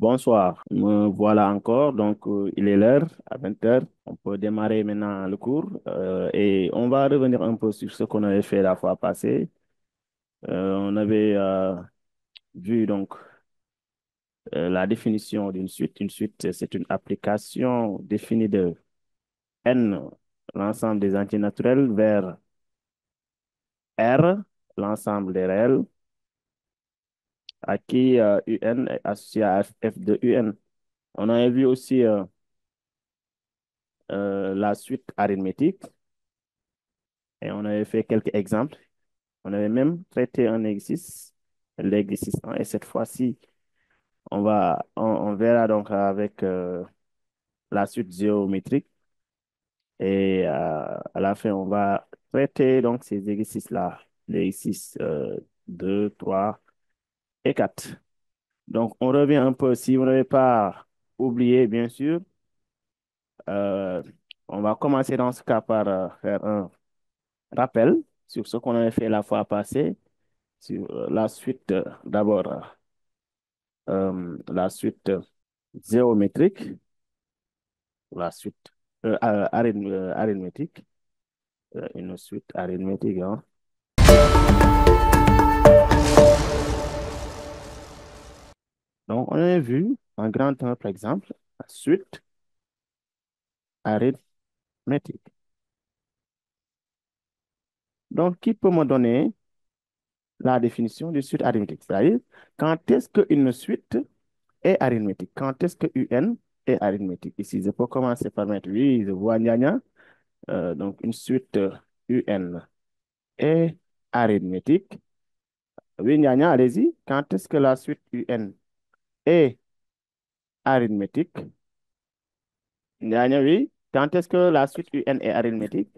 Bonsoir, me voilà encore. Il est l'heure, à 20 heures. On peut démarrer maintenant le cours et on va revenir un peu sur ce qu'on avait fait la fois passée. On avait vu la définition d'une suite. Une suite, c'est une application définie de N, l'ensemble des entiers naturels, vers R, l'ensemble des réels, à qui UN est associé à F de UN. On avait vu aussi la suite arithmétique. Et on avait fait quelques exemples. On avait même traité un exercice, l'exercice 1. Et cette fois-ci, on verra donc avec la suite géométrique. Et à la fin, on va traiter donc ces exercices-là, l'exercice 2, 3 et 4. Donc, on revient un peu, si vous n'avez pas oublié, bien sûr, euh, on va commencer dans ce cas par faire un rappel sur ce qu'on avait fait la fois passée. Sur la suite, d'abord, la suite géométrique, la suite arithmétique, une suite arithmétique, hein. Donc, on a vu en grand temps, par exemple, la suite arithmétique. Donc, qui peut me donner la définition de suite arithmétique? C'est-à-dire, quand est-ce qu'une suite est arithmétique? Quand est-ce que UN est arithmétique? Ici, je peux commencer par mettre, oui, je vois Gna. Donc, une suite UN est arithmétique. Oui, Gna, allez-y. Quand est-ce que la suite UN est arithmétique? Gna, oui. Quand est-ce que la suite UN est arithmétique?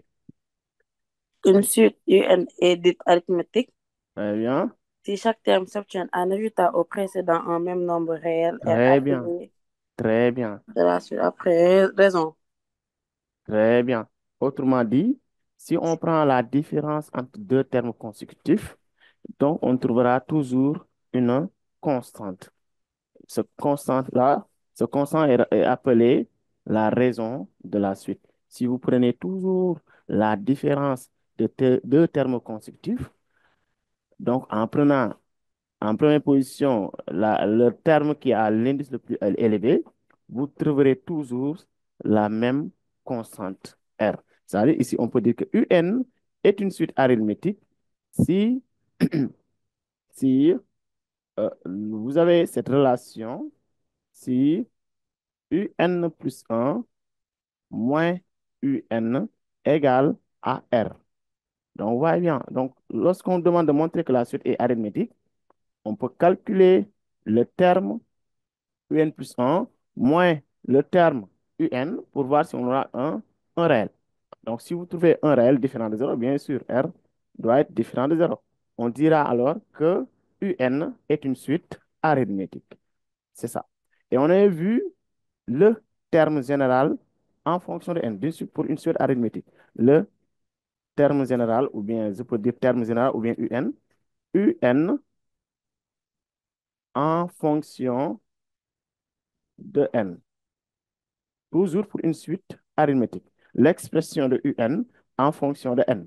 Une suite UN est dite arithmétique Très bien. si chaque terme s'obtient en ajoutant au précédent un même nombre réel et Très bien. arrivé Très bien. de la suite après raison. Très bien. Autrement dit, si on prend la différence entre deux termes consécutifs, donc on trouvera toujours une constante. Ce constante-là, ce constant est appelé la raison de la suite. Si vous prenez toujours la différence de deux termes consécutifs, donc en prenant en première position le terme qui a l'indice le plus élevé, vous trouverez toujours la même constante R. C'est-à-dire ici, on peut dire que UN est une suite arithmétique si, si vous avez cette relation si UN plus 1 moins UN égale à R. Donc, vous voyez bien. Donc, lorsqu'on demande de montrer que la suite est arithmétique, on peut calculer le terme UN plus 1 moins le terme UN pour voir si on aura un réel. Donc, si vous trouvez un réel différent de zéro, bien sûr, R doit être différent de zéro. On dira alors que UN est une suite arithmétique. C'est ça. Et on a vu le terme général en fonction de n, bien sûr, pour une suite arithmétique. Le terme général, ou bien je peux dire terme général, ou bien UN, UN en fonction de n, toujours pour une suite arithmétique. L'expression de UN en fonction de n.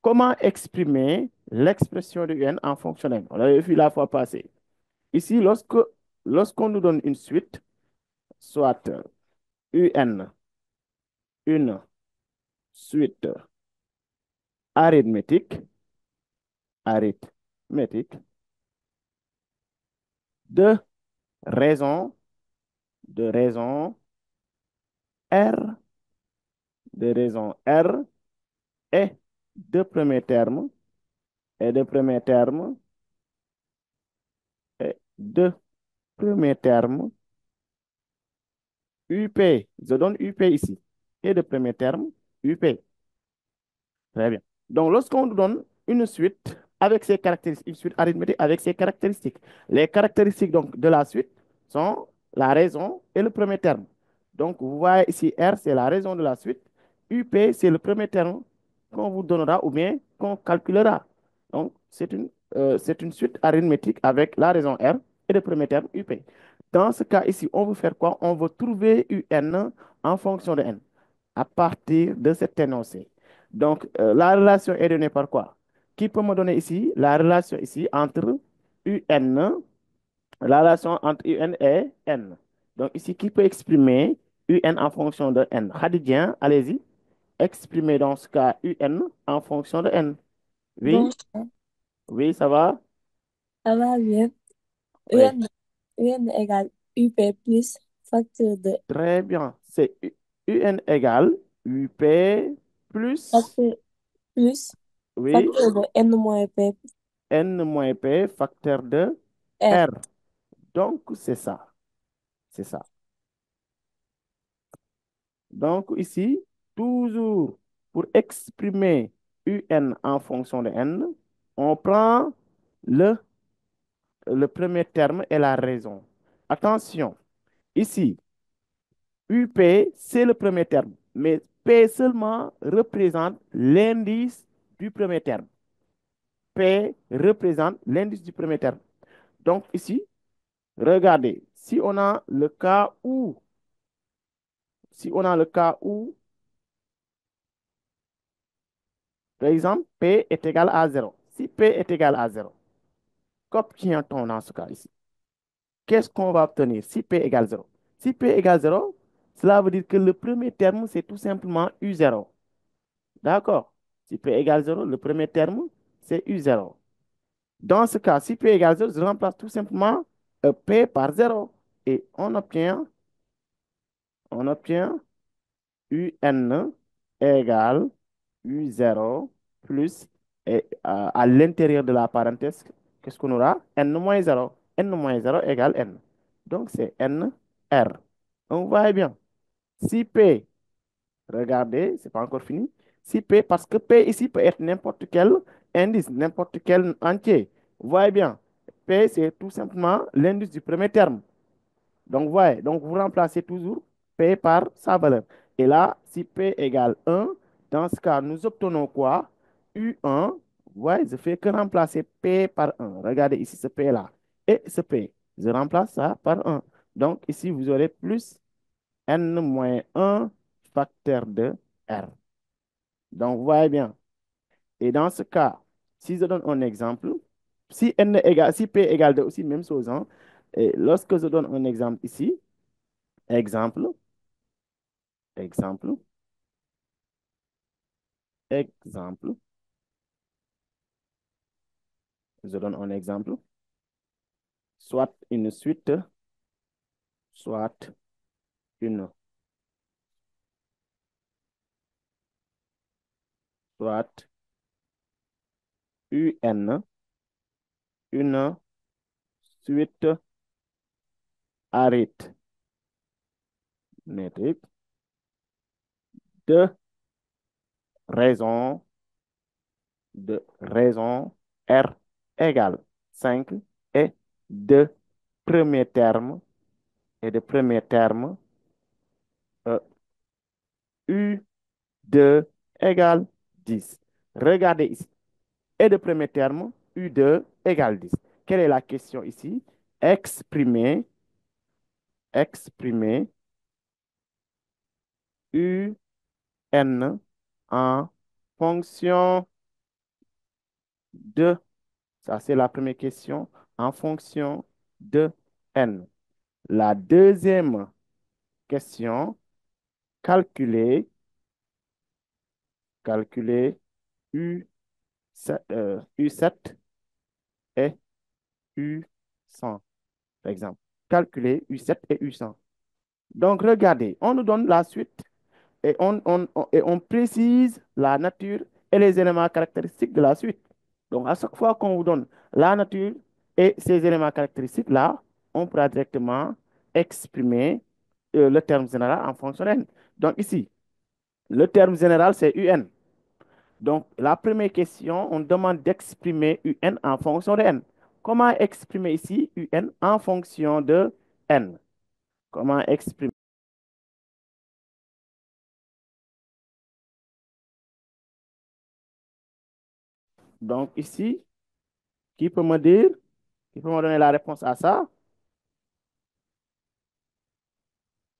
Comment exprimer l'expression de UN en fonction de n? On l'avait vu la fois passée. Ici, lorsqu'on nous donne une suite, soit UN, une suite arithmétique, arithmétique, de raison, de raison R, de raison R, et de premier terme, et de premier terme, et de premier terme, UP. Je donne UP ici. Et de premier terme, UP. Très bien. Donc, lorsqu'on nous donne une suite avec ses caractéristiques, une suite arithmétique avec ses caractéristiques, les caractéristiques donc, de la suite sont la raison et le premier terme. Donc, vous voyez ici, R, c'est la raison de la suite. UP, c'est le premier terme qu'on vous donnera ou bien qu'on calculera. Donc, c'est une suite arithmétique avec la raison R et le premier terme UP. Dans ce cas ici, on veut faire quoi? On veut trouver UN en fonction de N à partir de cet énoncé. Donc, la relation est donnée par quoi? Qui peut me donner ici la relation ici entre UN, la relation entre UN et N? Donc, ici, qui peut exprimer UN en fonction de N? Khadidien, allez-y. Exprimez dans ce cas UN en fonction de N. Oui, Bon, oui, ça va? ça va bien. Oui, UN, UN égale UP plus facteur de, très bien. C'est UN égale UP plus, facteur plus oui, facteur de N moins P N moins P facteur de R. R. Donc, c'est ça. C'est ça. Donc, ici, toujours pour exprimer UN en fonction de N, on prend le, le premier terme et la raison. Attention, ici, UP, c'est le premier terme, mais P seulement représente l'indice du premier terme. P représente l'indice du premier terme. Donc ici, regardez, si on a le cas où, par exemple, P est égal à 0. Si P est égal à 0, qu'obtient-on dans ce cas ici? Qu'est-ce qu'on va obtenir si P égale 0? Si P égale 0, cela veut dire que le premier terme, c'est tout simplement U0. D'accord? Si P égale 0, le premier terme, c'est U0. Dans ce cas, si P égale 0, je remplace tout simplement P par 0. Et on obtient UN égale U0 plus, et à l'intérieur de la parenthèse, qu'est-ce qu'on aura? N moins 0. N moins 0 égale N. Donc, c'est NR. On voit bien. Si P, regardez, c'est pas encore fini. Si P, parce que P ici peut être n'importe quel indice, n'importe quel entier. Vous voyez bien. P, c'est tout simplement l'indice du premier terme. Donc, voyez, donc vous remplacez toujours P par sa valeur. Et là, si P égale 1, dans ce cas, nous obtenons quoi? U1, vous voyez, je fais que remplacer P par 1. Regardez ici ce P-là. Et ce P, je remplace ça par 1. Donc, ici, vous aurez plus N-1 facteur de R. Donc, vous voyez bien. Et dans ce cas, si je donne un exemple, si P égale 2 aussi, même chose, hein. Et lorsque je donne un exemple ici, exemple, exemple, exemple, je donne un exemple, soit une suite, soit une, soit UN, une suite arithmétique de raison, R égale 5 et de premier terme et de premier terme U2 égale 10. Regardez ici. Et de premier terme, U2 égale 10. Quelle est la question ici? Exprimer UN en fonction de, ça c'est la première question, en fonction de N. La deuxième question, calculer, calculer U7 et U100, par exemple. Calculer U7 et U100. Donc, regardez, on nous donne la suite et on précise la nature et les éléments caractéristiques de la suite. Donc, à chaque fois qu'on vous donne la nature et ces éléments caractéristiques-là, on pourra directement exprimer le terme général en fonction de n. Donc, ici, le terme général, c'est UN. Donc, la première question, on demande d'exprimer UN en fonction de n. Comment exprimer ici UN en fonction de n? Comment exprimer? Donc, ici, qui peut me dire, qui peut me donner la réponse à ça?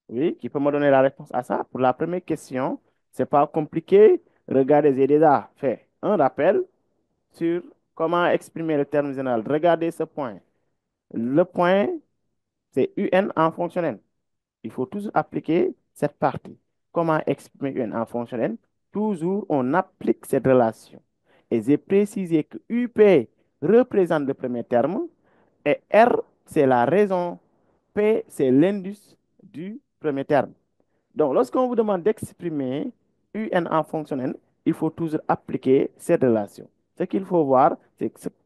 Oui, qui peut me donner la réponse à ça? Pour la première question, c'est pas compliqué. Regardez, j'ai déjà fait un rappel sur comment exprimer le terme général. Regardez ce point. Le point, c'est UN en fonction n. Il faut toujours appliquer cette partie. Comment exprimer UN en fonction n? Toujours, on applique cette relation. Et j'ai précisé que UP représente le premier terme et R, c'est la raison. P, c'est l'indice du premier terme. Donc, lorsqu'on vous demande d'exprimer UN en fonction n, il faut toujours appliquer cette relation. Ce qu'il faut voir,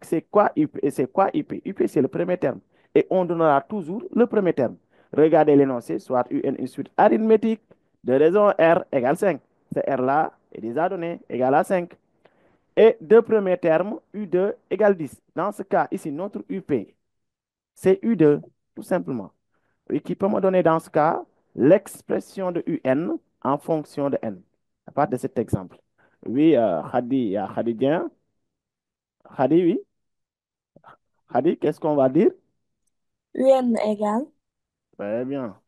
c'est quoi UP? C'est quoi UP? UP, c'est le premier terme. Et on donnera toujours le premier terme. Regardez l'énoncé, soit UN une suite arithmétique de raison R égale 5. Ce R-là est déjà donné, égal à 5. Et deux premiers termes, U2 égale 10. Dans ce cas, ici, notre UP, c'est U2, tout simplement. Et qui peut me donner dans ce cas l'expression de UN en fonction de N. À part de cet exemple. Oui, Khadi, il y a Khadidien. Khadi, oui. Khadi, qu'est-ce qu'on va dire? UN égale Très bien.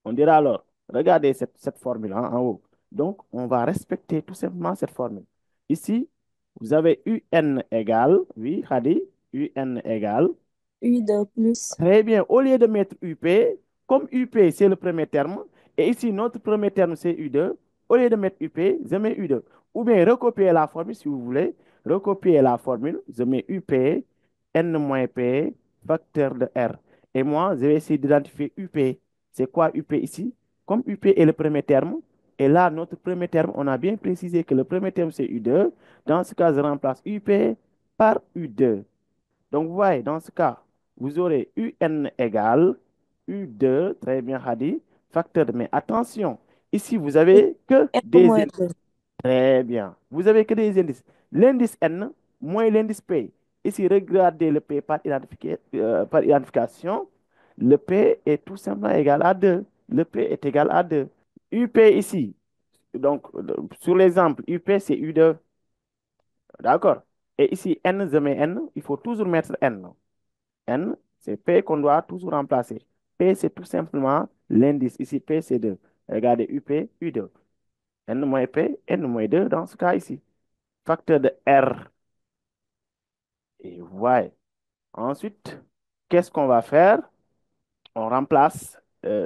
On dira alors, regardez cette formule hein, en haut. Donc, on va respecter tout simplement cette formule. Ici, vous avez UN égale, oui, Khadi, UN égale. U2 plus Très bien. Au lieu de mettre UP, comme UP, c'est le premier terme, et ici, notre premier terme, c'est U2, au lieu de mettre UP, je mets U2. Ou bien recopier la formule, si vous voulez. Recopier la formule, je mets UP, N-P, facteur de R. Et moi, je vais essayer d'identifier UP. C'est quoi UP ici? Comme UP est le premier terme, et là, notre premier terme, on a bien précisé que le premier terme, c'est U2. Dans ce cas, je remplace UP par U2. Donc, vous voyez, dans ce cas, vous aurez UN égale U2, très bien, Hadi, facteur de... Mais attention, ici, vous avez que N des moins indices. 2. Très bien. Vous avez que des indices. L'indice N moins l'indice P. Ici, regardez le P par identification. Le P est tout simplement égal à 2. Le P est égal à 2. UP ici, donc sur l'exemple, UP c'est U2. D'accord? Et ici, N, je mets N. Il faut toujours mettre N. N, c'est P qu'on doit toujours remplacer. P, c'est tout simplement l'indice. Ici, P, c'est 2. Regardez, UP, U2. N moins P, N moins 2 dans ce cas ici. Facteur de R. Et Y. Ensuite, qu'est-ce qu'on va faire? On remplace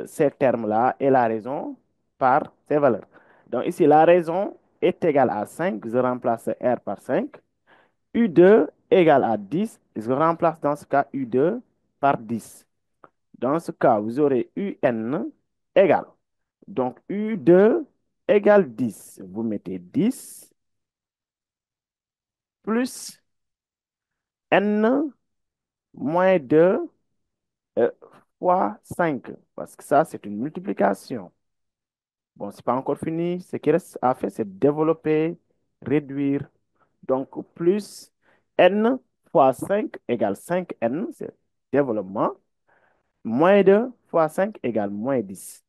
ces termes-là et la raison par ces valeurs. Donc ici, la raison est égale à 5. Je remplace R par 5. U2 égale à 10. Je remplace dans ce cas U2 par 10. Dans ce cas, vous aurez UN égale. Donc, U2 égale 10. Vous mettez 10 plus N moins 2 euh, fois 5. Parce que ça, c'est une multiplication. Bon, c'est pas encore fini. Ce qui reste à faire, c'est développer, réduire. Donc, plus N fois 5 égale 5N, c'est développement. Moins 2 fois 5 égale moins 10.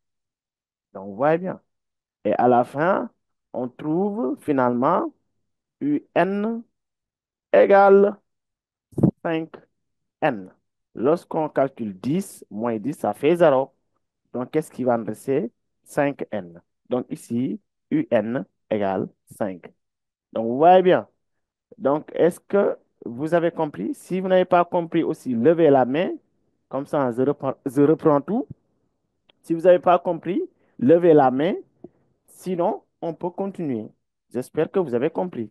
Donc, vous voyez bien. Et à la fin, on trouve finalement UN égale 5N. Lorsqu'on calcule 10 moins 10, ça fait 0. Donc, qu'est-ce qui va nous rester? 5N. Donc, ici, UN égale 5. Donc, vous voyez bien. Donc, est-ce que vous avez compris? Si vous n'avez pas compris aussi, levez la main. Comme ça, je reprends tout. Si vous n'avez pas compris, levez la main. Sinon, on peut continuer. J'espère que vous avez compris.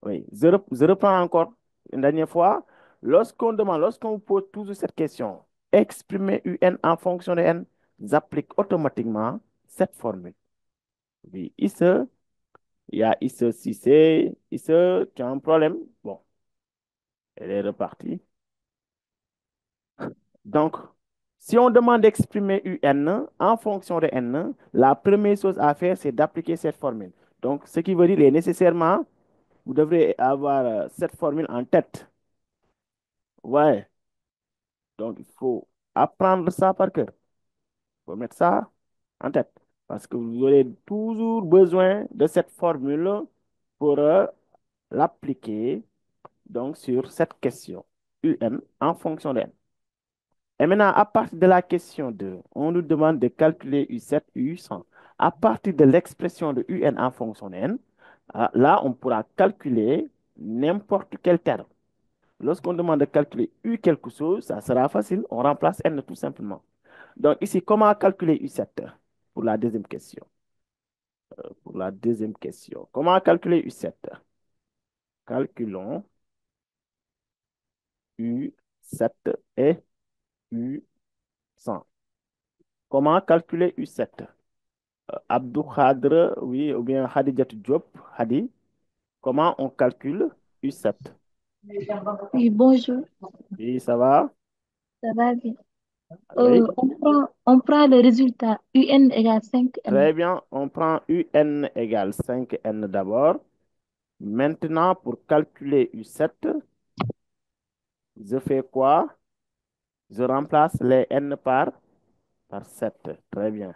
Oui, je reprends encore une dernière fois. Lorsqu'on vous pose toujours cette question, exprimer UN en fonction de N, j'applique automatiquement cette formule. Oui, ici, il y a ici, si c'est, ici, tu as un problème. Bon, elle est repartie. Donc, si on demande d'exprimer UN en fonction de N, la première chose à faire, c'est d'appliquer cette formule. Donc, ce qui veut dire, est nécessairement, vous devrez avoir cette formule en tête. Ouais. Donc, il faut apprendre ça par cœur. Il faut mettre ça en tête. Parce que vous aurez toujours besoin de cette formule pour l'appliquer donc sur cette question. UN en fonction de N. Et maintenant, à partir de la question 2, on nous demande de calculer U7 et U100. À partir de l'expression de UN en fonction de N, là, on pourra calculer n'importe quel terme. Lorsqu'on demande de calculer U quelque chose, ça sera facile. On remplace N tout simplement. Donc ici, comment calculer U7 pour la deuxième question? Pour la deuxième question, comment calculer U7? Calculons U7 et U100. Comment calculer U7? Abdou Khadre, oui, ou bien Khadijat Diop, Hadi, comment on calcule U7? Oui, bonjour, Oui, ça va? ça va bien. Oui, On prend le résultat UN égale 5N. très bien. On prend UN égale 5N d'abord. Maintenant, pour calculer U7, je fais quoi? Je remplace les N par 7. Très bien.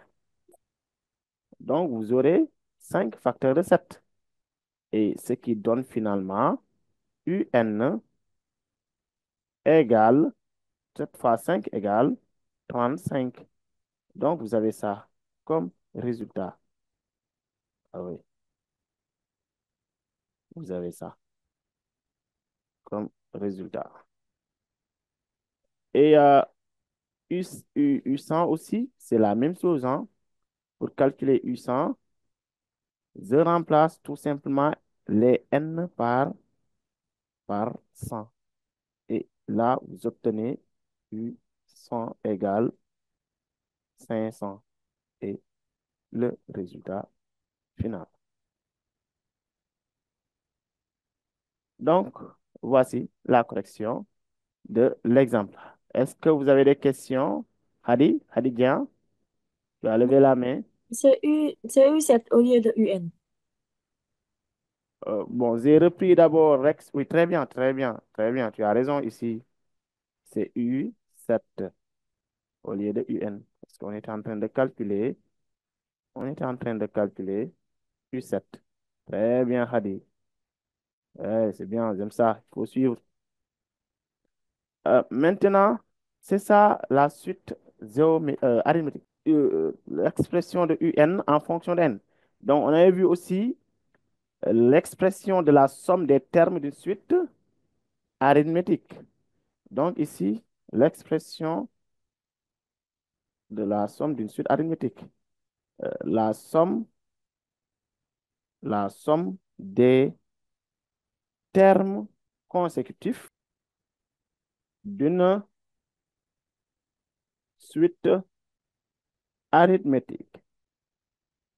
Donc, vous aurez 5 facteurs de 7. Et ce qui donne finalement UN égale 7 fois 5 égale 35. Donc, vous avez ça comme résultat. Ah oui, vous avez ça comme résultat. Et U100 aussi, c'est la même chose, hein. Pour calculer U100, je remplace tout simplement les N par 100. Et là, vous obtenez U100 égale 500. Et le résultat final. Donc, voici la correction de l'exemple. Est-ce que vous avez des questions? Hadi, Hadi Dian, tu as levé la main. C'est U7 au lieu de UN. Bon, j'ai repris d'abord Rex. Oui, très bien, très bien, très bien. Tu as raison ici. C'est U7 au lieu de UN. Parce qu'on était en train de calculer. On était en train de calculer U7. Très bien, Hadi. Ouais, c'est bien, j'aime ça. Il faut suivre. Maintenant, c'est ça la suite arithmétique. L'expression de UN en fonction de N. Donc, on avait vu aussi l'expression de la somme des termes d'une suite arithmétique. Donc, ici, l'expression de la somme d'une suite arithmétique. La somme, la somme des termes consécutifs d'une suite arithmétique.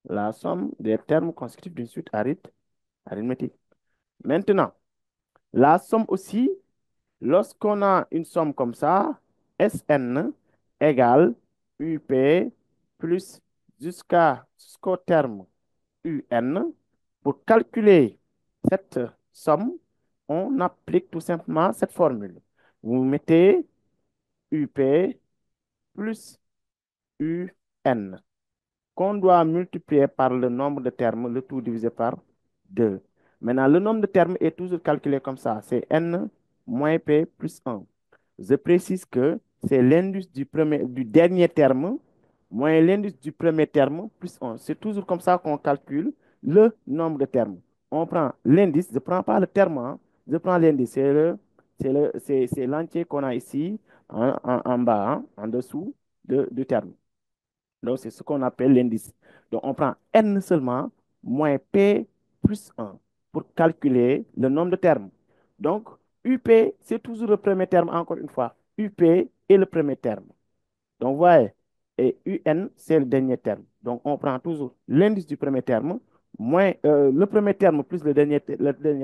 La somme des termes consécutifs d'une suite arithmétique. Maintenant, la somme aussi, lorsqu'on a une somme comme ça, Sn égale UP plus jusqu'au terme UN. Pour calculer cette somme, on applique tout simplement cette formule. Vous mettez UP plus UN qu'on doit multiplier par le nombre de termes, le tout divisé par 2. Maintenant, le nombre de termes est toujours calculé comme ça. C'est n moins p plus 1. Je précise que c'est l'indice du dernier terme moins l'indice du premier terme plus 1. C'est toujours comme ça qu'on calcule le nombre de termes. On prend l'indice, je ne prends pas le terme, hein, je prends l'indice. C'est l'entier qu'on a ici en bas, hein, en dessous du terme. Donc, c'est ce qu'on appelle l'indice. Donc, on prend n seulement moins p plus 1 pour calculer le nombre de termes. Donc, UP, c'est toujours le premier terme, encore une fois. UP est le premier terme. Donc, vous voyez, et UN, c'est le dernier terme. Donc, on prend toujours l'indice du premier terme, moins le premier terme plus le dernier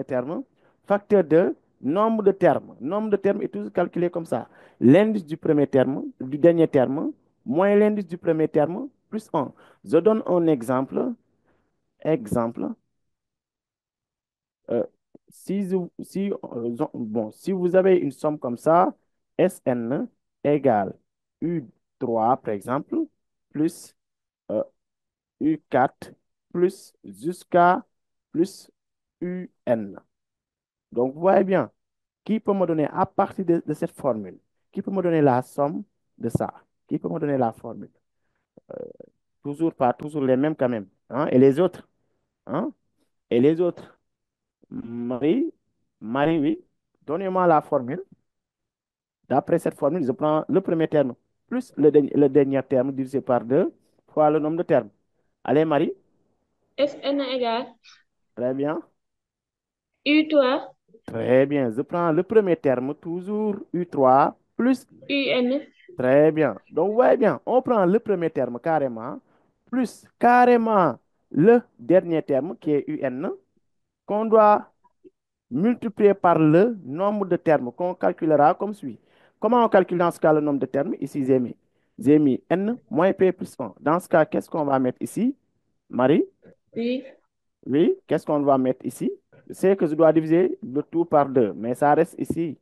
terme, facteur de nombre de termes. Nombre de termes est toujours calculé comme ça. L'indice du premier terme, du dernier terme, moins l'indice du premier terme, plus 1. Je donne un exemple. Exemple. euh, si vous avez une somme comme ça, Sn égale U3, par exemple, plus euh, U4, plus jusqu'à plus UN. Donc, vous voyez bien, qui peut me donner, à partir de cette formule, qui peut me donner la somme de ça? Qui peut me donner la formule? Toujours pas, toujours les mêmes quand même. Hein? Et les autres? Hein? Et les autres? Marie, Marie, oui. Donnez-moi la formule. D'après cette formule, je prends le premier terme plus le dernier terme divisé par 2 fois le nombre de termes. Allez, Marie. Sn égale Très bien. U3 Très bien. Je prends le premier terme, toujours U3 plus. UN Très bien. Donc, ouais, bien. On prend le premier terme carrément, plus carrément le dernier terme qui est UN, qu'on doit multiplier par le nombre de termes qu'on calculera comme suit. Comment on calcule dans ce cas le nombre de termes? Ici, j'ai mis N moins P plus 1. Dans ce cas, qu'est-ce qu'on va mettre ici? Marie? Oui. Oui, qu'est-ce qu'on va mettre ici? Je sais que je dois diviser le tout par 2, mais ça reste ici,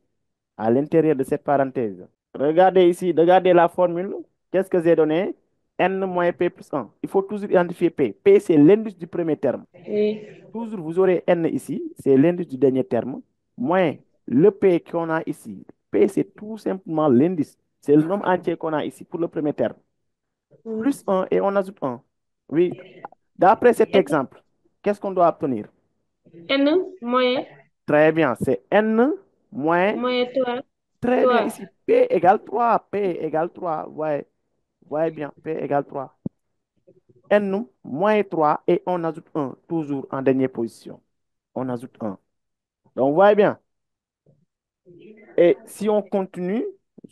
à l'intérieur de cette parenthèse. Regardez ici, regardez la formule. Qu'est-ce que j'ai donné? N moins P plus 1. Il faut toujours identifier P. P, c'est l'indice du premier terme. Oui. Toujours, vous aurez N ici, c'est l'indice du dernier terme, moins le P qu'on a ici. P, c'est tout simplement l'indice. C'est le nombre entier qu'on a ici pour le premier terme. Plus 1 et on ajoute 1. Oui, d'après cet exemple, qu'est-ce qu'on doit obtenir? N moins Très bien, c'est N moins. moins 3 Très bien, 3. ici, P égale 3. P égale 3. Ouais, ouais bien, P égale 3. N moins 3 et on ajoute 1, toujours en dernière position. On ajoute 1. Donc, voyez bien. Et si on continue,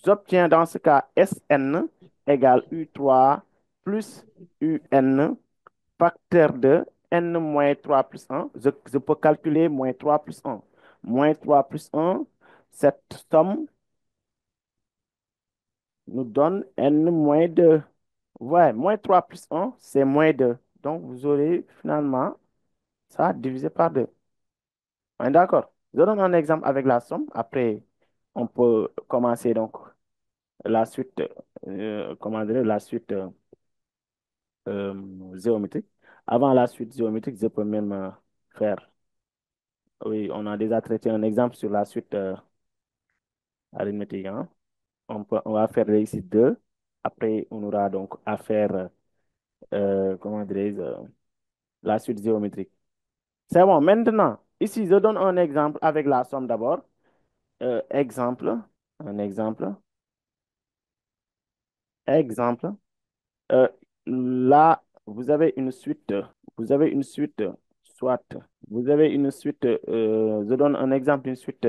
j'obtiens dans ce cas Sn égale U3 plus UN facteur de N moins 3 plus 1. Je peux calculer moins 3 plus 1. Moins 3 plus 1, cette somme nous donne N moins 2. Ouais, moins 3 plus 1, c'est moins 2. Donc, vous aurez finalement ça divisé par 2. On est d'accord? Je donne un exemple avec la somme. Après, on peut commencer donc la suite, comment dire, la suite géométrique. Avant la suite géométrique, je peux même faire, oui, on a déjà traité un exemple sur la suite arithmétique, hein. On va faire ici 2. Après, on aura donc à faire, comment dirais-je, la suite géométrique. C'est bon. Maintenant, ici, je donne un exemple avec la somme d'abord. Exemple, un exemple, exemple. Euh, Là, vous avez une suite, soit, vous avez une suite, je donne un exemple, une suite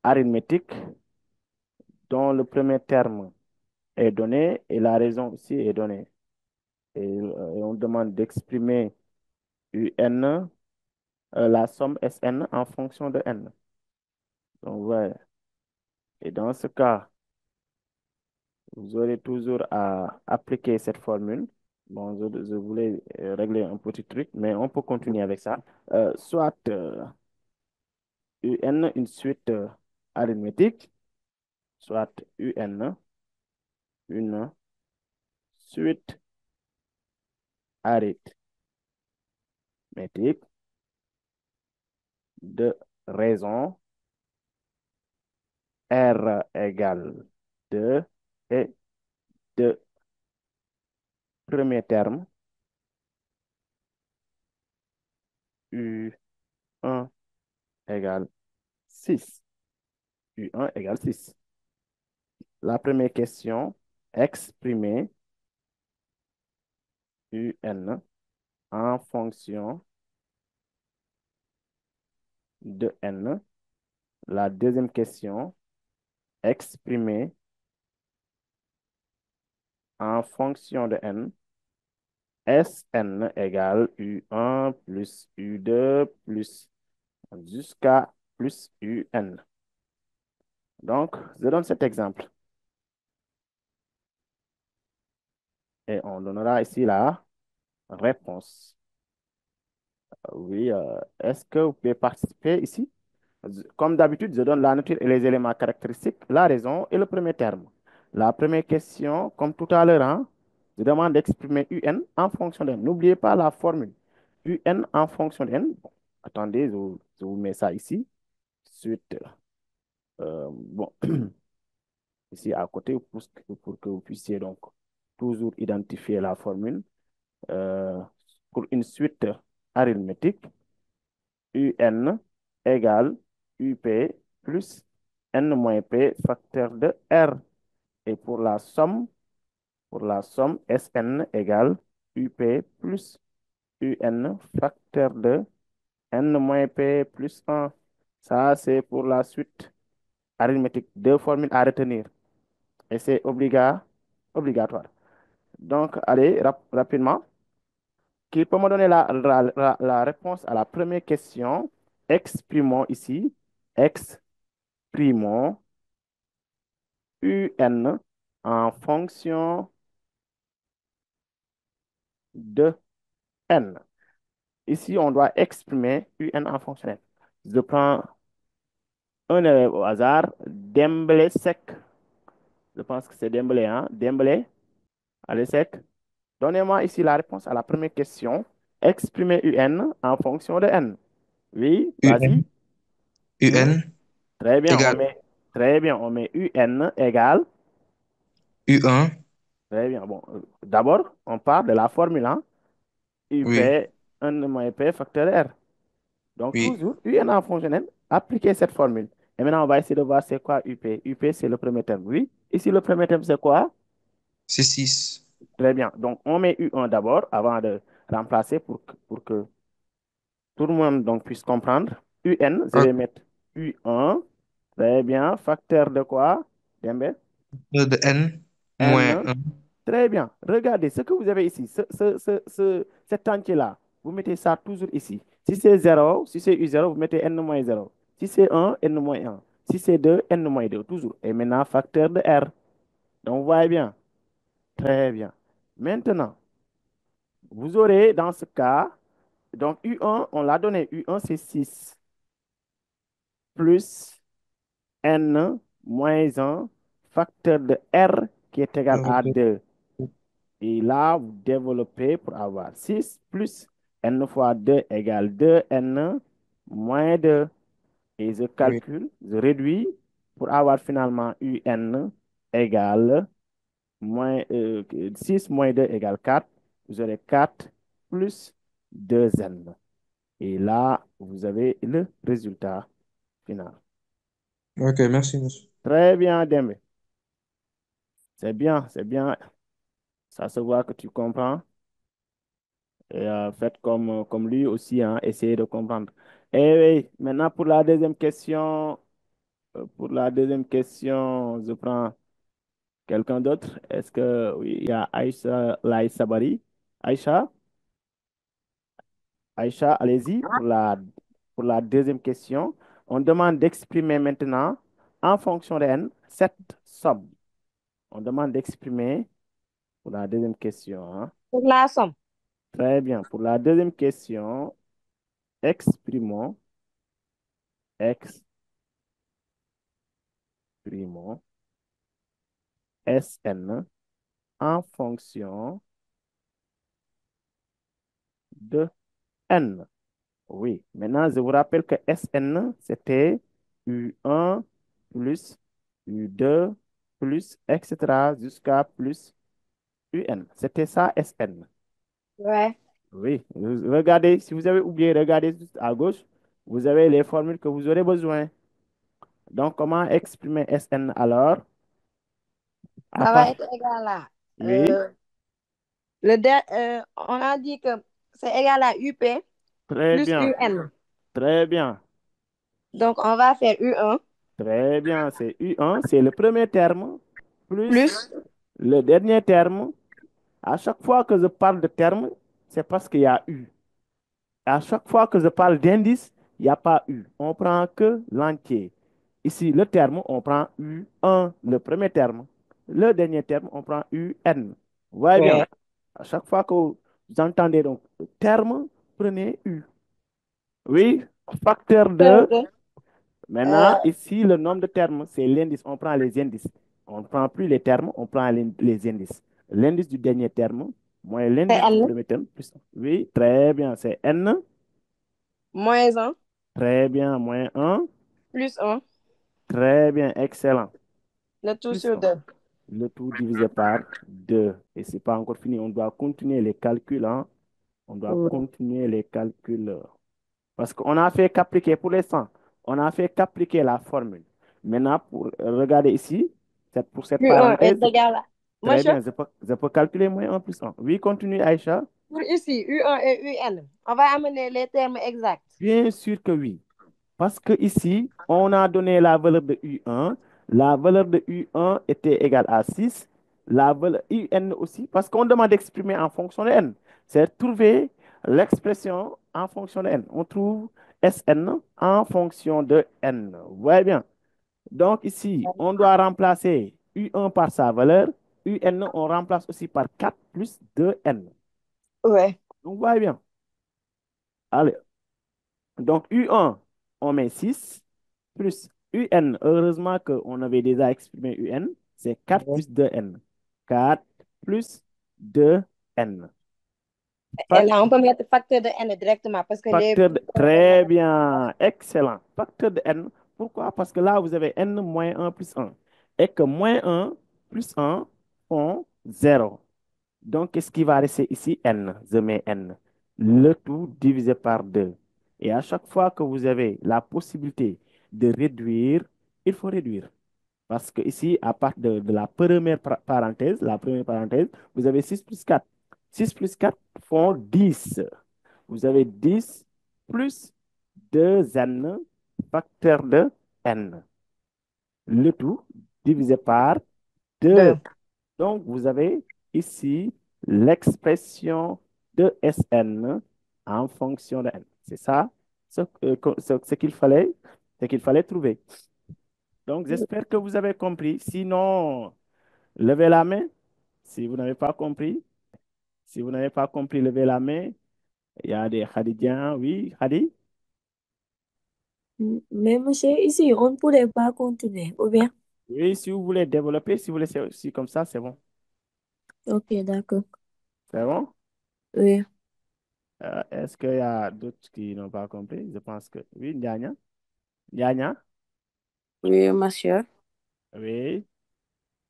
arithmétique dont le premier terme est donné et la raison aussi est donnée. Et on demande d'exprimer UN, la somme Sn en fonction de n. Donc, ouais. Et dans ce cas, vous aurez toujours à appliquer cette formule. Bon, je voulais régler un petit truc, mais on peut continuer avec ça. Soit UN, une suite arithmétique, soit UN, une suite arithmétique de raison R égale 2 et de premier terme U1 égale 6. U1 égale 6. La première question, exprimer UN en fonction de n. La deuxième question, exprimer en fonction de n. Sn égale U1 plus U2 plus jusqu'à plus UN. Donc, je donne cet exemple. Et on donnera ici la réponse. Oui, est-ce que vous pouvez participer ici? Comme d'habitude, je donne la nature et les éléments caractéristiques, la raison et le premier terme. La première question, comme tout à l'heure, hein, je demande d'exprimer UN en fonction de n. N'oubliez pas la formule. UN en fonction de n. Bon, attendez, je vous mets ça ici. Suite. Bon. ici à côté pour que vous puissiez donc toujours identifier la formule. Euh, pour une suite arithmétique, UN égale UP plus N moins P facteur de R. Et pour la somme SN égale UP plus UN facteur de N moins P plus 1. Ça, c'est pour la suite arithmétique. Deux formules à retenir. Et c'est obligatoire. Donc, allez, rapidement. Qui peut me donner la réponse à la première question? Exprimons ici. Exprimons UN en fonction de N. Ici, on doit exprimer UN en fonction de N. Je prends un élève au hasard, Dembélé Sec. Je pense que c'est Dembélé, hein? Dembélé, allez, Sec. Donnez-moi ici la réponse à la première question. Exprimer UN en fonction de N. Oui, vas-y. UN, Hmm? UN Très bien, égale très bien, on met UN égale. U1, Très bien. Bon, d'abord, on part de la formule, hein? oui, UP, 1 moins P facteur R. Donc, oui, toujours, UN en fonctionnel, appliquez cette formule. Et maintenant, on va essayer de voir c'est quoi UP. UP, c'est le premier terme, oui. Ici, le premier terme, c'est quoi? c'est 6. Très bien. Donc, on met U1 d'abord avant de remplacer pour que tout le monde donc, puisse comprendre. UN, je vais mettre U1. Très bien. Facteur de quoi? Dembe? De N moins N. 1, Très bien. Regardez ce que vous avez ici, cet entier-là. Vous mettez ça toujours ici. Si c'est 0, si c'est U0, vous mettez N-0. Si c'est 1, N-1. Si c'est 2, N-2, toujours. Et maintenant, facteur de R. Donc, vous voyez bien. Très bien. Maintenant, vous aurez dans ce cas, donc U1, on l'a donné. U1, c'est 6 plus N moins 1, facteur de R qui est égal à 2. Et là, vous développez pour avoir 6 plus n fois 2 égale 2n moins 2. Et je oui, calcule, je réduis pour avoir finalement un égale 6 moins 2 égale 4. Vous aurez 4 plus 2n. Et là, vous avez le résultat final. ok, merci, monsieur. Très bien, Dembe. C'est bien, c'est bien. Ça se voit que tu comprends. Et faites comme lui aussi, hein, essayez de comprendre. Et oui, maintenant pour la deuxième question, je prends quelqu'un d'autre. Est-ce que oui, il y a Aïcha Laïs Sabari? Aïcha, Aïcha, allez-y pour la deuxième question. On demande d'exprimer maintenant, en fonction de n, cette somme. On demande d'exprimer pour la deuxième question, hein. Pour la somme. Très bien. Pour la deuxième question, exprimons, exprimons Sn en fonction de n. Oui, maintenant je vous rappelle que Sn, c'était U1 plus U2 plus, etc., jusqu'à plus UN. C'était ça, Sn. Ouais. Oui, regardez, si vous avez oublié, regardez juste à gauche, vous avez les formules que vous aurez besoin. Donc, comment exprimer Sn alors? À Ça va part, être égal à. oui, euh, on a dit que c'est égal à UP très plus bien, UN. très bien. Donc, on va faire U1 Très bien, c'est U1, c'est le premier terme, plus plus. le dernier terme. À chaque fois que je parle de terme, c'est parce qu'il y a U. À chaque fois que je parle d'indice, il n'y a pas U. On prend que l'entier. Ici, le terme, on prend U1, le premier terme. Le dernier terme, on prend UN. Vous voyez bien, Ouais. à chaque fois que vous entendez donc le terme, prenez U. Oui, facteur de. Ok. Maintenant, Euh, ici, le nombre de termes, c'est l'indice. On prend les indices. On ne prend plus les termes, on prend les indices. L'indice du dernier terme, moins c'est l'indice du N premier terme, plus. Oui, très bien, c'est N. moins un Très bien, moins un. plus un. Très bien, excellent. Le tout plus sur 1. 2. Le tout divisé par 2. Et ce n'est pas encore fini. On doit continuer les calculs, hein. On doit Ouais. continuer les calculs. Parce qu'on a fait qu'appliquer pour l'instant. On a fait qu'appliquer la formule. Maintenant, pour regarder ici, pour cette U1 est parenthèse, égal à... très Monsieur, bien, je peux calculer moins 1 plus 1. Oui, continue, Aïcha. pour ici, U1 et UN, on va amener les termes exacts. Bien sûr que oui. Parce que ici, on a donné la valeur de U1. La valeur de U1 était égale à 6. La valeur UN aussi, parce qu'on demande d'exprimer en fonction de N. C'est trouver l'expression en fonction de N. On trouve Sn en fonction de N. Vous voyez bien. Donc ici, on doit remplacer U1 par sa valeur. UN, on remplace aussi par 4 plus 2N. Ouais. Donc, vous voyez bien. Allez, donc U1, on met 6 plus UN. Heureusement qu'on avait déjà exprimé UN. C'est 4 plus 2N. 4 plus 2N. Et là, on peut mettre facteur de N directement parce que les... Très bien. Excellent. Facteur de N. Pourquoi? Parce que là, vous avez N moins 1 plus 1. Et que moins 1 plus 1 font 0. Donc, qu'est-ce qui va rester ici? N. Je mets N. Le tout divisé par 2. Et à chaque fois que vous avez la possibilité de réduire, il faut réduire. Parce que ici, à partir de la première parenthèse, vous avez 6 plus 4. 6 plus 4 font 10. Vous avez 10 plus 2n, facteur de n. Le tout divisé par 2. 2. Donc, vous avez ici l'expression de Sn en fonction de n. C'est ça ce qu'il fallait trouver. Donc, j'espère que vous avez compris. Sinon, levez la main si vous n'avez pas compris. Si vous n'avez pas compris, levez la main. Il y a des Khadidiens. Oui, Khadi? Mais monsieur, ici, on ne pourrait pas continuer. Ou bien? Oui, si vous voulez développer, si vous laissez aussi comme ça, c'est bon. Ok, d'accord. C'est bon? Oui. Est-ce qu'il y a d'autres qui n'ont pas compris? Je pense que oui, Ndiania. Ndiania? Oui, monsieur. Oui,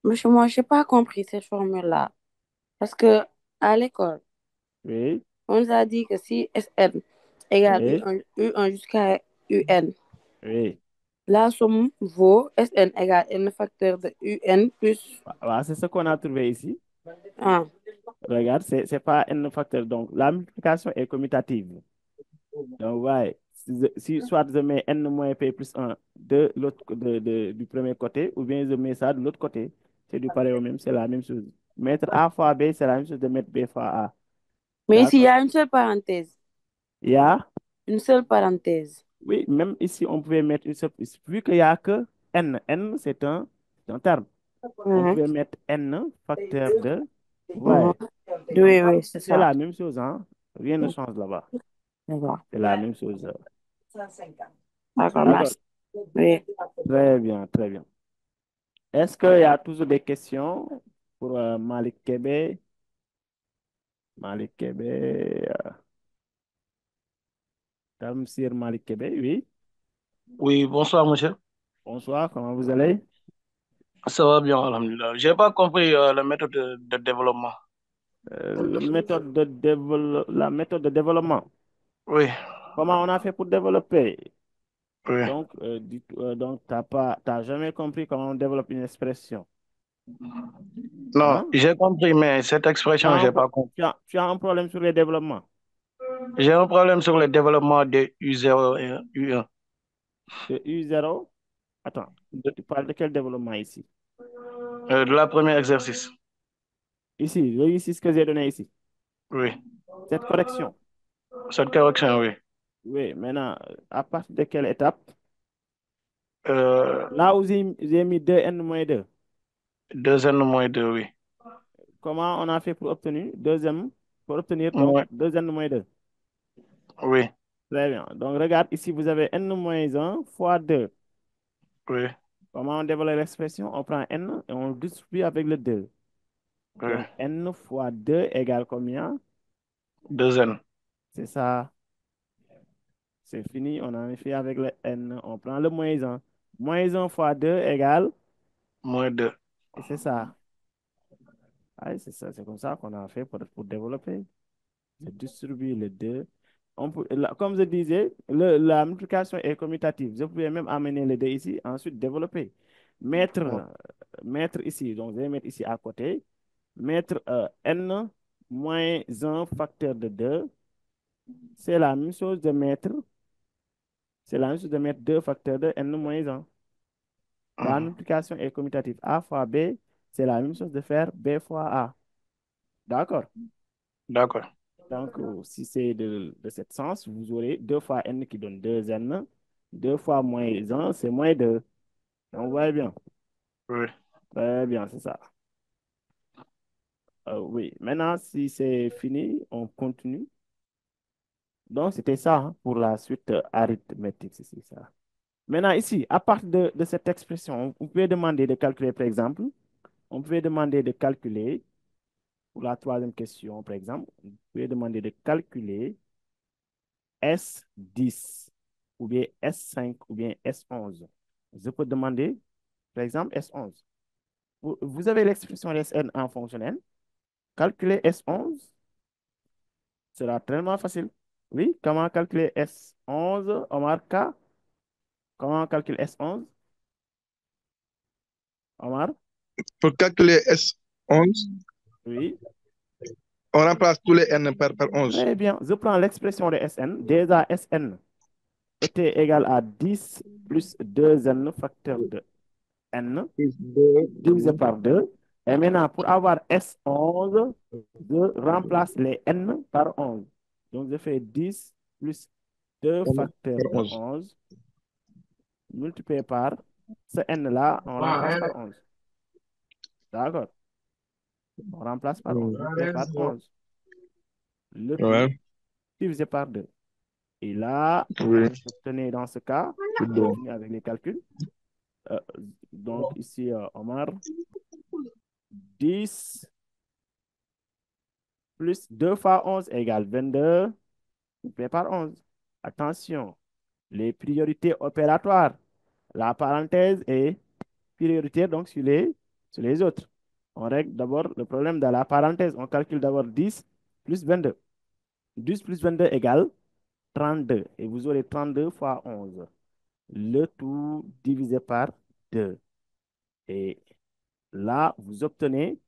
Monsieur, moi, je n'ai pas compris cette formule-là. Parce que à l'école, oui, on nous a dit que si Sn égale oui, U1 jusqu'à UN, oui. la somme vaut Sn égale n facteur de UN plus Voilà, c'est ce qu'on a trouvé ici. 1. Regarde, c'est pas un facteur. Donc, la multiplication est commutative. Donc, ouais, soit je mets n moins p plus 1 de l'autre, du premier côté, ou bien je mets ça de l'autre côté. C'est du pareil au même, c'est la même chose. Mettre a fois b, c'est la même chose de mettre b fois a. Mais ici, il y D'accord? a une seule parenthèse. Il y a, Une seule parenthèse. oui, même ici, on pouvait mettre une seule, vu qu'il n'y a que n. N, c'est un terme. On Mhm, pouvait mettre n facteur de, mhm. ouais. Oui, Donc, oui, c'est c'est ça. la même chose, hein. Rien ne change là-bas. D'accord. C'est la même chose. D'accord, D'accord. merci. Oui. Très bien, très bien. Est-ce qu'il y a toujours des questions pour Malik Kébé? Malik Kébé, Tamsir Malik Kébé, oui. Oui, bonsoir, monsieur. Bonsoir, comment vous allez? Ça va bien, alhamdulillah. J'ai pas compris la méthode de développement. La méthode de développement. Oui, Comment on a fait pour développer? oui. Donc, t'as jamais compris comment on développe une expression. Non, Hein? j'ai compris, mais cette Tu expression, as un, j'ai pro- pas compris. tu as un problème sur le développement. J'ai un problème sur le développement de U0 et U1. De U0. Attends, De, tu parles de quel développement ici? de la première exercice. Ici, ici ce que j'ai donné ici. Oui, Cette correction. cette correction, oui. Oui, maintenant, à partir de quelle étape? Euh, Là où j'ai mis 2n-2. 2N moins 2, oui. Comment on a fait pour obtenir donc Moins, 2n-2? oui, Très bien. Donc, regarde, ici, vous avez n-1 fois 2. oui, Comment on développe l'expression? On prend n et on le distribue avec le 2. oui. Donc, n fois 2 égale combien? 2N. C'est ça. C'est fini. On a fait avec le n. On prend le moins 1. Moins 1 fois 2 égale moins 2. Et c'est ça. Ah, c'est ça, c'est comme ça qu'on a fait pour développer. Je distribue les deux. Comme je disais, la multiplication est commutative. Je pouvais même amener les deux ici, ensuite développer. Mettre ici, donc je vais mettre ici à côté. Mettre n moins un facteur de 2. C'est la même chose de mettre, c'est la même chose de mettre 2 facteurs de n moins un. La multiplication est commutative. A fois B, c'est la même chose de faire B fois A. D'accord? D'accord. Donc, si c'est de ce sens, vous aurez 2 fois n qui donne 2n. 2 fois moins un, c'est moins 2. On voit bien. Oui. Très bien, c'est ça. Oui. Maintenant, si c'est fini, on continue. Donc, c'était ça hein, pour la suite arithmétique. C'est ça. Maintenant, ici, à partir de cette expression, vous pouvez demander de calculer, par exemple, on peut demander de calculer, pour la troisième question, par exemple, vous pouvez demander de calculer S10, ou bien S5, ou bien S11. Je peux demander, par exemple, S11. Vous avez l'expression Sn en fonctionnel. Calculer S11 sera tellement facile. Oui, comment calculer S11, Omar K? Comment calculer S11, Omar? Pour calculer S11, Oui. on remplace tous les n par 11. Très bien. Je prends l'expression de Sn. Déjà, Sn était égal à 10 plus 2n facteur de n divisé par 2. Et maintenant, pour avoir S11, je remplace les n par 11. Donc, je fais 10 plus 2 N facteurs par de 11. 11 multiplié par ce n-là, on remplace par 11. D'accord? On remplace par 11, multiplié par 11. Le tout Ouais, divisé par 2. Et là, oui, vous obtenez dans ce cas, c'est on bon. continue avec les calculs. Euh, donc ici, Omar, 10 plus 2 fois 11 égale 22, multiplié par 11. Attention, les priorités opératoires. La parenthèse est prioritaire donc sur les autres. On règle d'abord le problème de la parenthèse. On calcule d'abord 10 plus 22. 10 plus 22 égale 32. Et vous aurez 32 fois 11. Le tout divisé par 2. Et là, vous obtenez,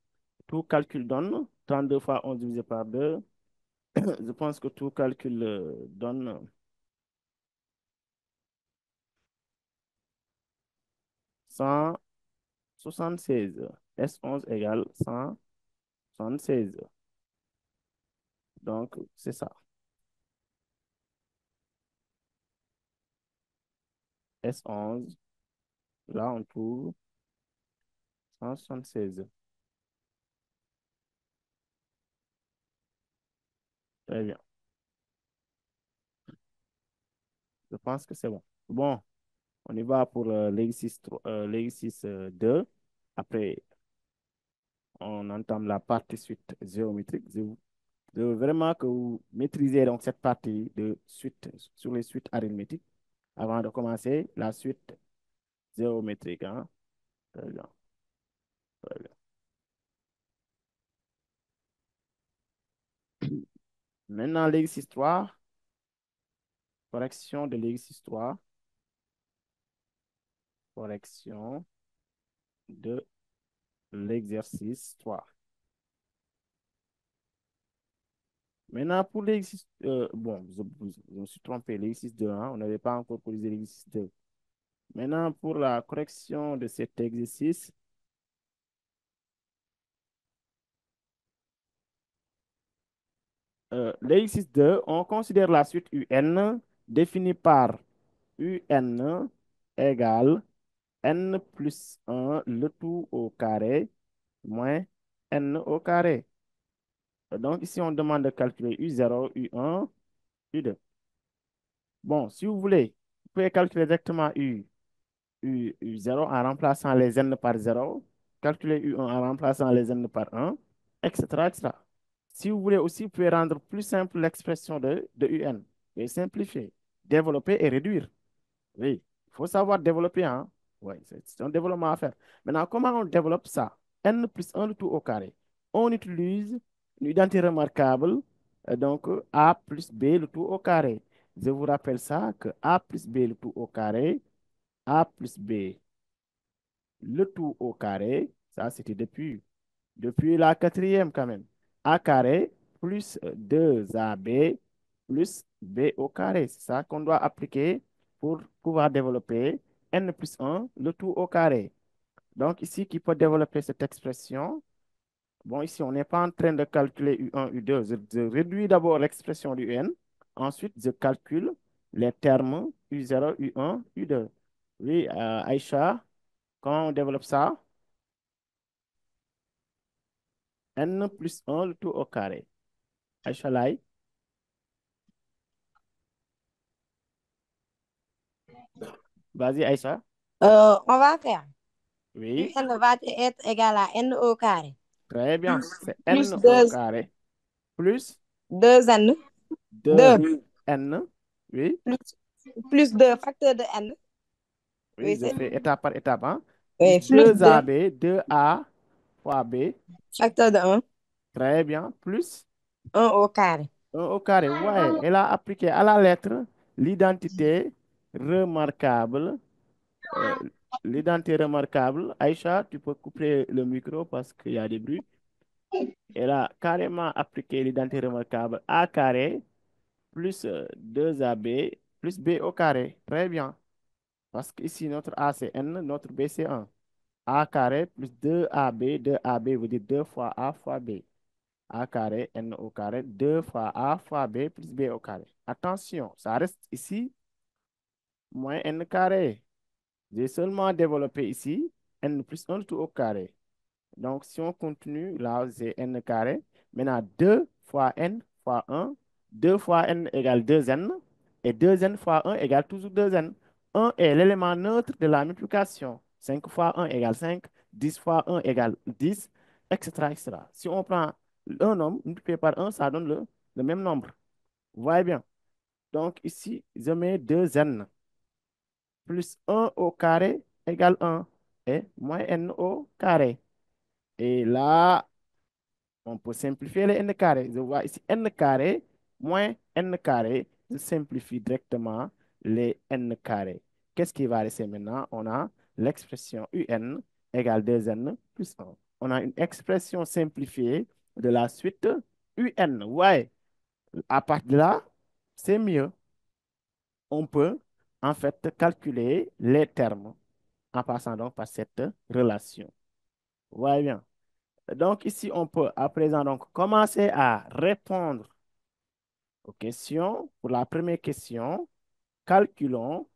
tout calcul donne 32 fois 11 divisé par 2. Je pense que tout calcul donne 176. S11 égale 176. Donc, c'est ça. S11, là, on trouve 176. Très bien. Je pense que c'est bon. Bon, on y va pour l'exercice 2. Après, on entame la partie suite géométrique. Je veux vraiment que vous maîtrisez donc cette partie de suite sur les suites arithmétiques avant de commencer la suite géométrique. Hein. Très bien, très bien. Maintenant, l'exercice 3, correction de l'exercice 3, correction de l'exercice 3. Maintenant, pour l'exercice, bon, je me suis trompé, l'exercice 2, hein, on n'avait pas encore corrigé l'exercice 2. Maintenant, pour la correction de cet exercice, l'exercice 2, on considère la suite UN définie par UN égale n plus 1, le tout au carré, moins n au carré. Donc, ici, on demande de calculer U0, U1, U2. Bon, si vous voulez, vous pouvez calculer directement U0 en remplaçant les n par 0, calculer U1 en remplaçant les n par 1, etc., etc. Si vous voulez aussi, vous pouvez rendre plus simple l'expression de UN et simplifier, développer et réduire. Oui, il faut savoir développer, hein. Ouais, c'est un développement à faire. Maintenant, comment on développe ça? N plus 1 le tout au carré. On utilise une identité remarquable, donc A plus B le tout au carré. Je vous rappelle ça que A plus B le tout au carré, A plus B le tout au carré, ça c'était depuis la quatrième quand même. A carré plus 2AB plus B au carré. C'est ça qu'on doit appliquer pour pouvoir développer N plus 1 le tout au carré. Donc ici, qui peut développer cette expression? Bon, ici, on n'est pas en train de calculer U1, U2. Je réduis d'abord l'expression du N. Ensuite, je calcule les termes U0, U1, U2. Oui, Aïcha, comment on développe ça? N plus 1 le tout au carré. Aïcha Lai, vas-y Aïcha. On va faire Oui, UN va être égal à N au carré. très bien. C'est Plus N au 2 carré plus 2N. 2. 2N. Oui, Plus 2 facteur de N. Oui, oui, je c'est. fais étape par étape, hein. Plus Oui, plus 2 2AB, 2A fois B. facteur de 1. Très bien. Plus 1 au carré. 1 au carré. Ouais, elle a appliqué à la lettre l'identité remarquable. euh, L'identité remarquable. Aïcha, tu peux couper le micro parce qu'il y a des bruits. Elle a carrément appliqué l'identité remarquable A carré plus 2AB plus B au carré. Très bien. Parce qu'ici, notre A c'est N, notre B c'est 1. A carré plus 2AB. 2AB veut dire 2 fois A fois B. A carré, N au carré, 2 fois A fois B plus B au carré. Attention, ça reste ici moins N carré. J'ai seulement développé ici N plus 1 tout au carré. Donc, si on continue, là, c'est N carré. Maintenant, 2 fois N fois 1. 2 fois N égale 2N. Et 2N fois 1 égale toujours 2N. 1 est l'élément neutre de la multiplication. 5 fois 1 égale 5. 10 fois 1 égale 10, etc., etc. Si on prend un nombre multiplié par 1, ça donne le même nombre. Vous voyez bien. Donc, ici, je mets 2N plus 1 au carré égale 1 et moins N au carré. Et là, on peut simplifier les n carrés. Je vois ici n carré moins n carré. Je simplifie directement les n carrés. Qu'est-ce qui va rester maintenant? On a l'expression un égale 2n plus 1. On a une expression simplifiée de la suite un. Ouais, à partir de là, c'est mieux. On peut en fait calculer les termes en passant donc par cette relation. Vous voyez bien. Donc ici, on peut à présent donc commencer à répondre aux questions. Pour la première question, calculons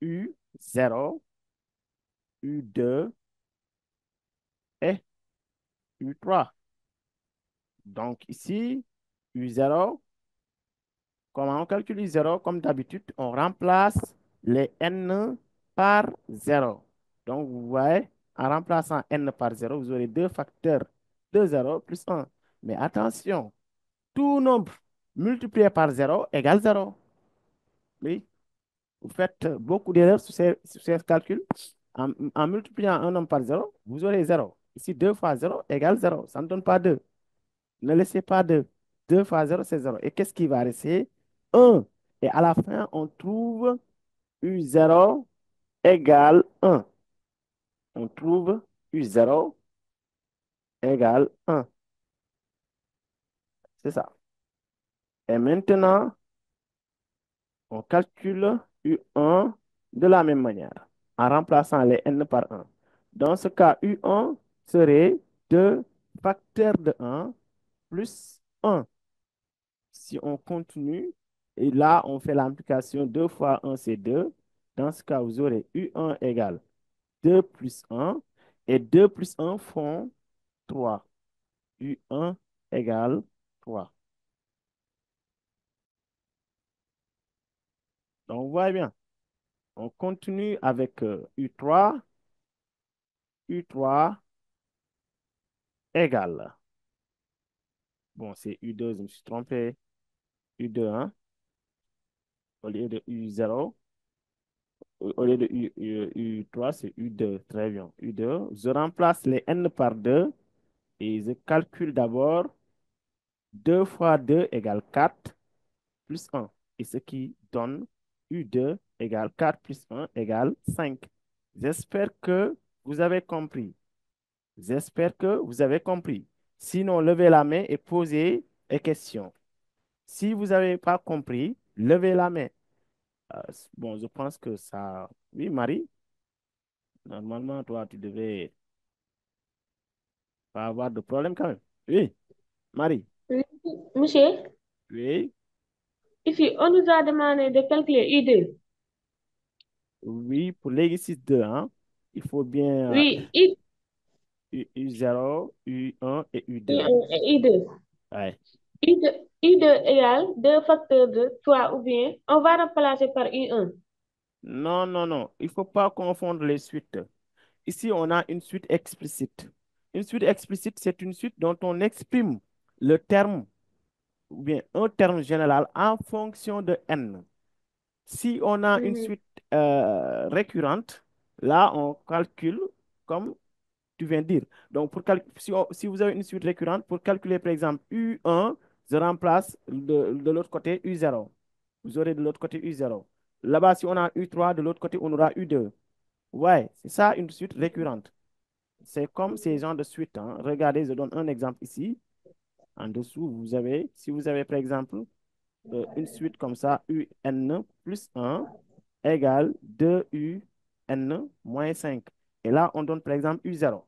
U0, U2 et U3. Donc ici, U0, comment on calcule U0? Comme d'habitude, on remplace les N par 0. Donc vous voyez, en remplaçant N par 0, vous aurez deux facteurs de 0 plus 1. Mais attention, tout nombre multiplié par 0 égale 0. Oui, vous faites beaucoup d'erreurs sur ces calculs. En multipliant un nombre par 0, vous aurez 0. Ici, 2 fois 0 égale 0. Ça ne donne pas 2. Ne laissez pas 2. 2 fois 0, c'est 0. Et qu'est-ce qui va rester? 1. Et à la fin, on trouve U0 égale 1. On trouve U0 égale 1. C'est ça. Et maintenant, on calcule U1 de la même manière, en remplaçant les n par 1. Dans ce cas, U1 serait 2 facteurs de 1 plus 1. Si on continue, et là, on fait l'implication 2 fois 1, c'est 2. Dans ce cas, vous aurez U1 égale 2 plus 1, et 2 plus 1 font 3. U1 égale 3. Donc, vous voyez bien. On continue avec U3. U3 égale. Bon, c'est U2, je me suis trompé. U2, hein, au lieu de U0. Au lieu de U3, c'est U2. Très bien. U2. Je remplace les n par 2 et je calcule d'abord 2 fois 2 égale 4 plus 1. Et ce qui donne U2 égale 4 plus 1 égale 5. J'espère que vous avez compris. J'espère que vous avez compris. Sinon, levez la main et posez des questions. Si vous n'avez pas compris, levez la main. Bon, je pense que ça... Oui, Marie, normalement, toi, tu devais pas avoir de problème quand même. Oui, Marie. Oui, monsieur, Oui, ici, on nous a demandé de calculer I2. oui, pour l'exercice 2, hein, il faut bien Oui, I, U0, U1 et U2. I1 et I2. Ouais. I2, I2 égale 2 facteurs de 3 ou bien on va remplacer par I1. Non, non, non, il ne faut pas confondre les suites. Ici, on a une suite explicite. Une suite explicite, c'est une suite dont on exprime le terme ou bien un terme général en fonction de n. Si on a une Mhm. suite récurrente, là, on calcule comme tu viens de dire. Donc, si vous avez une suite récurrente, pour calculer, par exemple, U1, je remplace de l'autre côté U0. Vous aurez de l'autre côté U0. Là-bas, si on a U3, de l'autre côté, on aura U2. Ouais, c'est ça une suite récurrente. C'est comme ces genres de suites, hein. Regardez, je donne un exemple ici. En dessous, si vous avez par exemple une suite comme ça, UN plus 1 égale 2UN moins 5. Et là, on donne par exemple U0.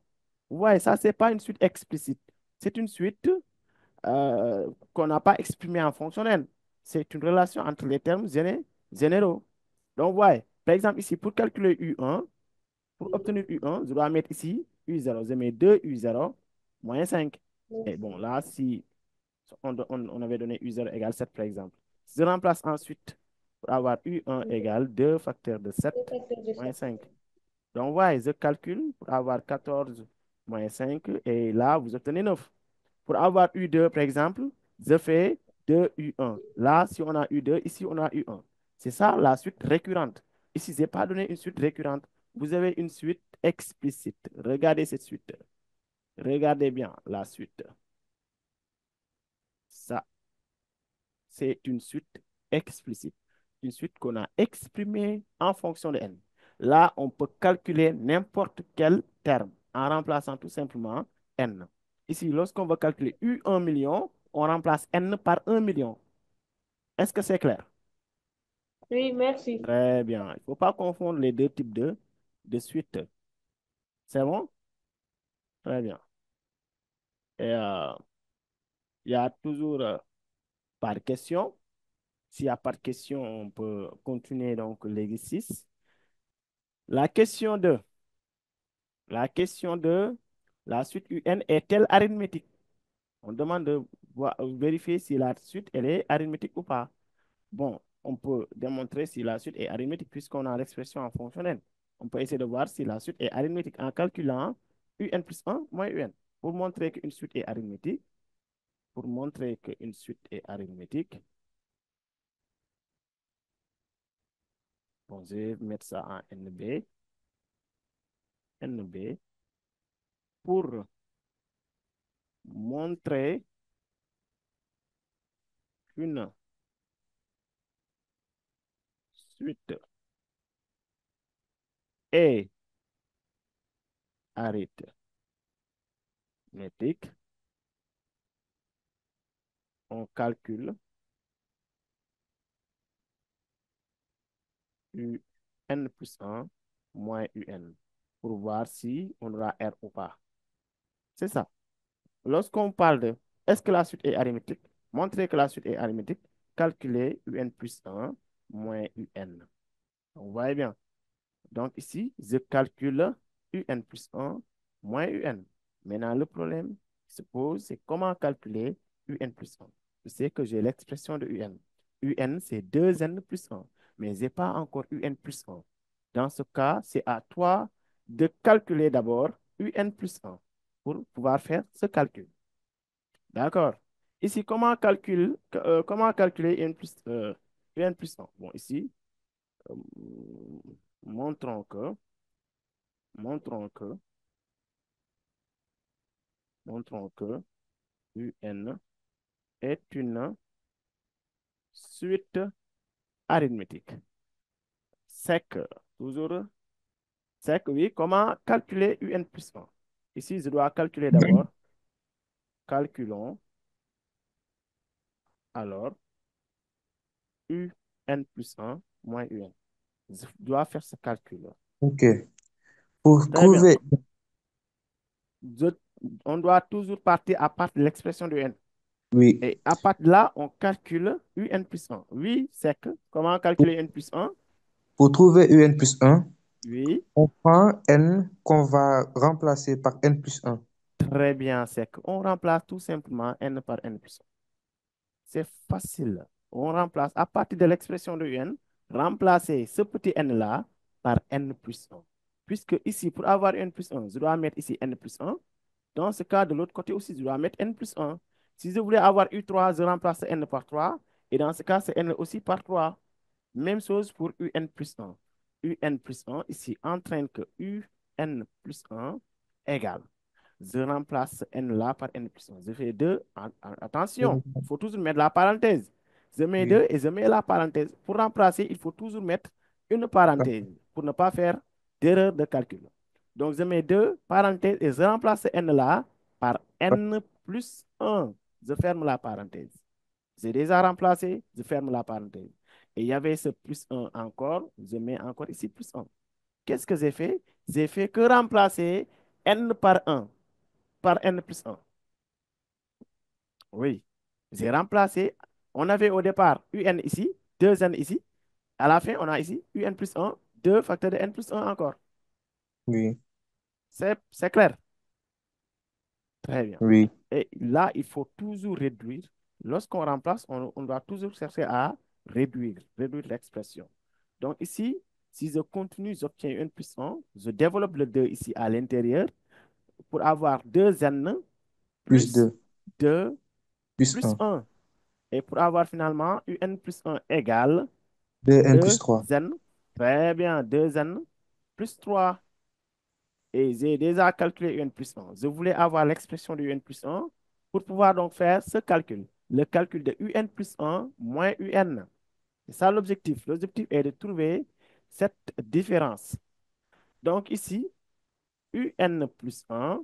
Vous voyez, ça, ce n'est pas une suite explicite. C'est une suite qu'on n'a pas exprimée en fonctionnel. C'est une relation entre les termes généraux. Donc, vous voyez, par exemple, ici, pour calculer U1, pour obtenir U1, je dois mettre ici U0. Je mets 2 U0 moins 5. Et bon, là, si on avait donné U0 égale 7, par exemple. Je remplace ensuite pour avoir U1 égale 2 facteurs de 7 2 facteurs de moins 7. 5. Donc, voilà, je calcule pour avoir 14 moins 5 et là, vous obtenez 9. Pour avoir U2, par exemple, je fais 2 U1. Là, si on a U2, ici, on a U1. C'est ça la suite récurrente. Ici, je n'ai pas donné une suite récurrente. Vous avez une suite explicite. Regardez cette suite. Regardez bien la suite. Ça, c'est une suite explicite. Une suite qu'on a exprimée en fonction de n. Là, on peut calculer n'importe quel terme en remplaçant tout simplement n. Ici, lorsqu'on va calculer U1 million, on remplace n par 1 million. Est-ce que c'est clair? Oui, merci. Très bien. Il ne faut pas confondre les deux types de suites. C'est bon? Très bien. Et il y a toujours pas de questions. S'il n'y a pas de questions, on peut continuer donc l'exercice. La question de La question de la suite UN est-elle arithmétique? On demande de vérifier si la suite elle est arithmétique ou pas. Bon, on peut démontrer si la suite est arithmétique puisqu'on a l'expression en fonctionnel. On peut essayer de voir si la suite est arithmétique en calculant UN plus 1 moins UN. Pour montrer qu'une suite est arithmétique, pour montrer qu'une suite est arithmétique, bon, je vais mettre ça en NB. NB pour montrer qu'une suite est arithmétique. On calcule UN plus 1 moins UN pour voir si on aura R ou pas. C'est ça. Lorsqu'on parle de est-ce que la suite est arithmétique, montrer que la suite est arithmétique, calculer UN plus 1 moins UN. Vous voyez bien. Donc ici, je calcule UN plus 1 moins UN. Maintenant, le problème qui se pose, c'est comment calculer UN plus 1. Je sais que j'ai l'expression de UN. UN, c'est 2N plus 1, mais je n'ai pas encore UN plus 1. Dans ce cas, c'est à toi de calculer d'abord UN plus 1 pour pouvoir faire ce calcul. D'accord. Ici, comment calculer UN plus 1? Bon, ici, euh, montrons que, montrons que, montrons que UN est une suite arithmétique. C'est que, toujours, c'est que oui, comment calculer UN plus 1? Ici, je dois calculer d'abord, calculons alors UN plus 1 moins UN. Je dois faire ce calcul. OK. Pour Très bien. trouver, Je- on doit toujours partir à partir de l'expression de n. oui, Et à partir de là, on calcule UN plus 1. Oui, c'est que, comment calculer n plus 1? pour trouver UN plus 1, Oui, on prend N qu'on va remplacer par N plus 1. très bien, c'est que. On remplace tout simplement n par n plus 1. C'est facile. On remplace à partir de l'expression de n, remplacer ce petit n-là par n plus 1. Puisque ici, pour avoir n plus 1, je dois mettre ici n plus 1. Dans ce cas, de l'autre côté aussi, je dois mettre n plus 1. Si je voulais avoir U3, je remplace n par 3. Et dans ce cas, c'est n aussi par 3. Même chose pour UN plus 1. UN plus 1 ici entraîne que UN plus 1 égale. Je remplace n là par n plus 1. Je fais 2. Attention, il faut toujours mettre la parenthèse. Je mets Oui, 2 et je mets la parenthèse. Pour remplacer, il faut toujours mettre une parenthèse pour ne pas faire d'erreur de calcul. Donc, je mets 2 parenthèses et je remplace n là par n plus 1. Je ferme la parenthèse. J'ai déjà remplacé, je ferme la parenthèse. Et il y avait ce plus 1 encore, je mets encore ici plus 1. Qu'est-ce que j'ai fait? J'ai fait que remplacer n par 1, par n plus 1. Oui, j'ai remplacé, on avait au départ un ici, 2n ici. À la fin, on a ici un plus 1, 2 facteurs de n plus 1 encore. oui, C'est clair? Très bien. oui. Et là, il faut toujours réduire. Lorsqu'on remplace, on doit toujours chercher à réduire l'expression. Donc ici, si je continue, j'obtiens n plus 1. Je développe le 2 ici à l'intérieur pour avoir 2n Plus plus 2, 2 plus plus 1. 1. Et pour avoir finalement un plus 1 égale 2N plus 3. 2n. Très bien, 2n plus 3. Et j'ai déjà calculé un plus 1. Je voulais avoir l'expression de un plus 1 pour pouvoir donc faire ce calcul. Le calcul de un plus 1 moins un. C'est ça l'objectif. L'objectif est de trouver cette différence. Donc ici, un plus 1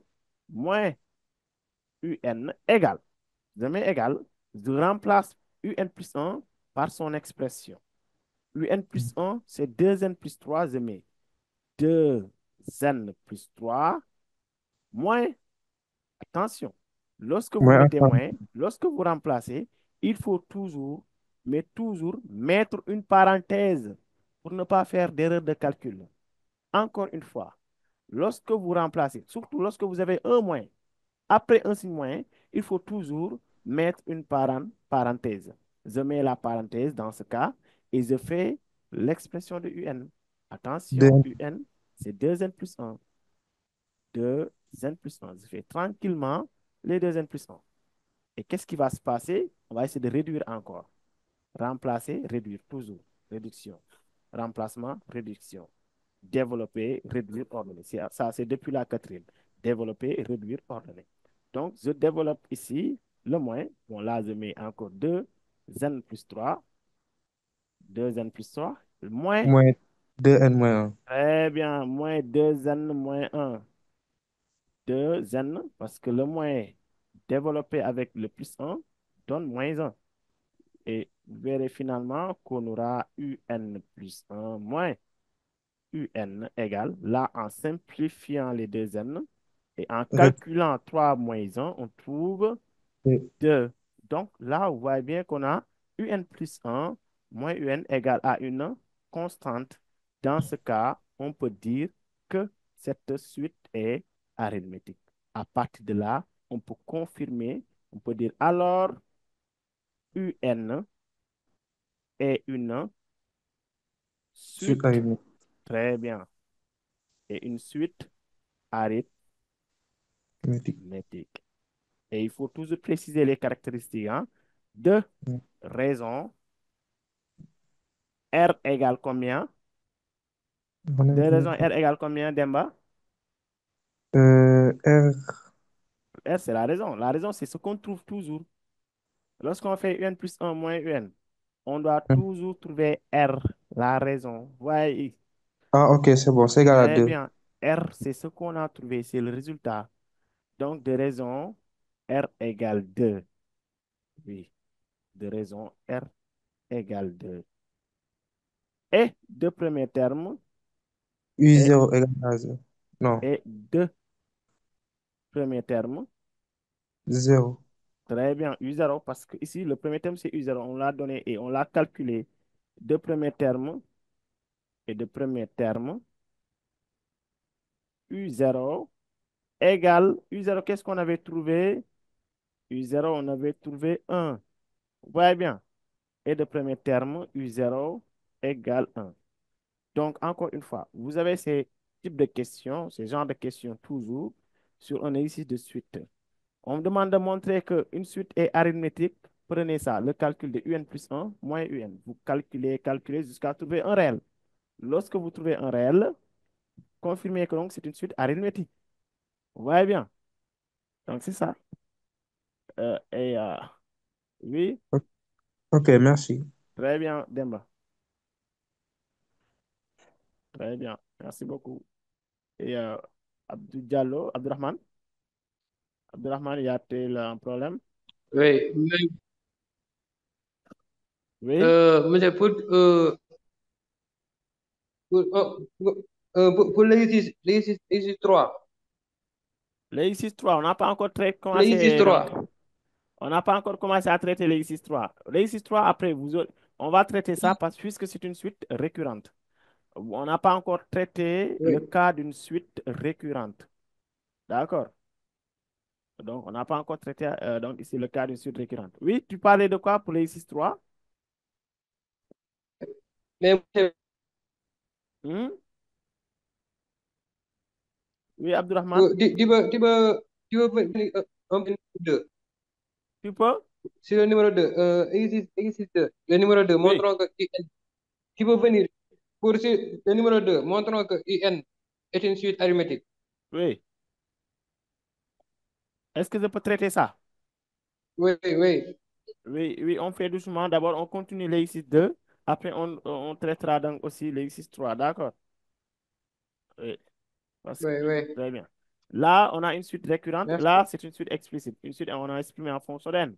moins un égale. Je mets égal. Je remplace un plus 1 par son expression. Un plus 1, c'est 2n plus 3. Je mets 2n plus 3 moins. Attention, lorsque vous Moins mettez 1. moins, lorsque vous remplacez, il faut toujours, mais toujours, mettre une parenthèse pour ne pas faire d'erreur de calcul. Encore une fois, lorsque vous remplacez, surtout lorsque vous avez un moins, après un signe moins, il faut toujours mettre une parenthèse. Je mets la parenthèse dans ce cas et je fais l'expression de UN. Attention, 2N. UN, c'est 2n plus 1. 2n plus 1. Je fais tranquillement les 2n plus 1. Et qu'est-ce qui va se passer? On va essayer de réduire encore. Remplacer, réduire, toujours. Réduction. Remplacement, réduction. Développer, réduire, ordonner. Ça, c'est depuis la quatrième. Développer, réduire, ordonner. Donc, je développe ici le moins. Bon, là, je mets encore 2n plus 3. 2n plus 3. Moins, Moins 2N moins 1. très bien, moins 2n moins 1. 2n, parce que le moins développé avec le plus 1 donne moins 1. Et vous verrez finalement qu'on aura un plus 1 moins un égale, là, en simplifiant les deux n et en calculant 3 moins 1, on trouve 2. Donc là, vous voyez bien qu'on a un plus 1 moins un égale à une constante. Dans ce cas, on peut dire que cette suite est arithmétique. À partir de là, on peut confirmer, on peut dire alors un est une Suite suite, arithmétique. très bien, et une suite arithmétique. Et il faut toujours préciser les caractéristiques hein, de raison. R égale combien? On aime De bien. raison R égale combien, Demba? R, R, c'est la raison. La raison, c'est ce qu'on trouve toujours. Lorsqu'on fait UN plus 1 moins UN, on doit toujours trouver R, la raison. Voyez, ah, ok, c'est bon, c'est égal à très 2. bien. R, c'est ce qu'on a trouvé, c'est le résultat. Donc, de raison, R égale 2. Oui, de raison, R égale 2. Et deux premiers termes et, U0 égale à 0. Non, et deux premiers termes. 0. Très bien, U0, parce que ici, le premier terme, c'est U0. On l'a donné et on l'a calculé. Deux premiers termes et deux premiers termes. U0 égale U0. Qu'est-ce qu'on avait trouvé? U0, on avait trouvé 1. Vous voyez bien. Et de premier terme, U0 égale 1. Donc, encore une fois, vous avez ces types de questions, ces genres de questions toujours sur un exercice de suite. On me demande de montrer qu'une suite est arithmétique. Prenez ça, le calcul de UN plus 1 moins UN. Vous calculez, calculez jusqu'à trouver un réel. Lorsque vous trouvez un réel, confirmez que donc c'est une suite arithmétique. Vous voyez bien. Donc, c'est ça. Et oui, Ok, merci. très bien, Demba. Très bien. Merci beaucoup. Et Abdou Diallo, Abdurrahman. Abdurrahman, y a-t-il un problème? Oui, Oui, monsieur, pour l'exercice 3, l'exercice 3, on n'a pas encore l'exercice commencé. Donc, 3, on n'a pas encore commencé à traiter l'exercice 3. L'exercice 3, après, on va traiter ça puisque c'est une suite récurrente. On n'a pas encore traité le oui, cas d'une suite récurrente. D'accord? Donc, on n'a pas encore traité donc ici le cas d'une suite récurrente. Oui, tu parlais de quoi pour l'exercice 3? mais monsieur, Hmm? Oui, Abdurrahman, tu peux venir un peu deux. tu peux? Sur le numéro 2, exercice 2, le numéro 2, Oui, montrons que UN, tu peux venir sur le numéro 2, montrons que UN est une suite arithmétique. oui. Est-ce que je peux traiter ça? Oui, oui, Oui, oui, on fait doucement. D'abord, on continue l'exercice 2. Après, on traitera donc aussi l'exercice 3. D'accord? Oui, oui, oui, très bien. Là, on a une suite récurrente. Là, merci. c'est une suite explicite. Une suite, on a exprimé en fonction d'N.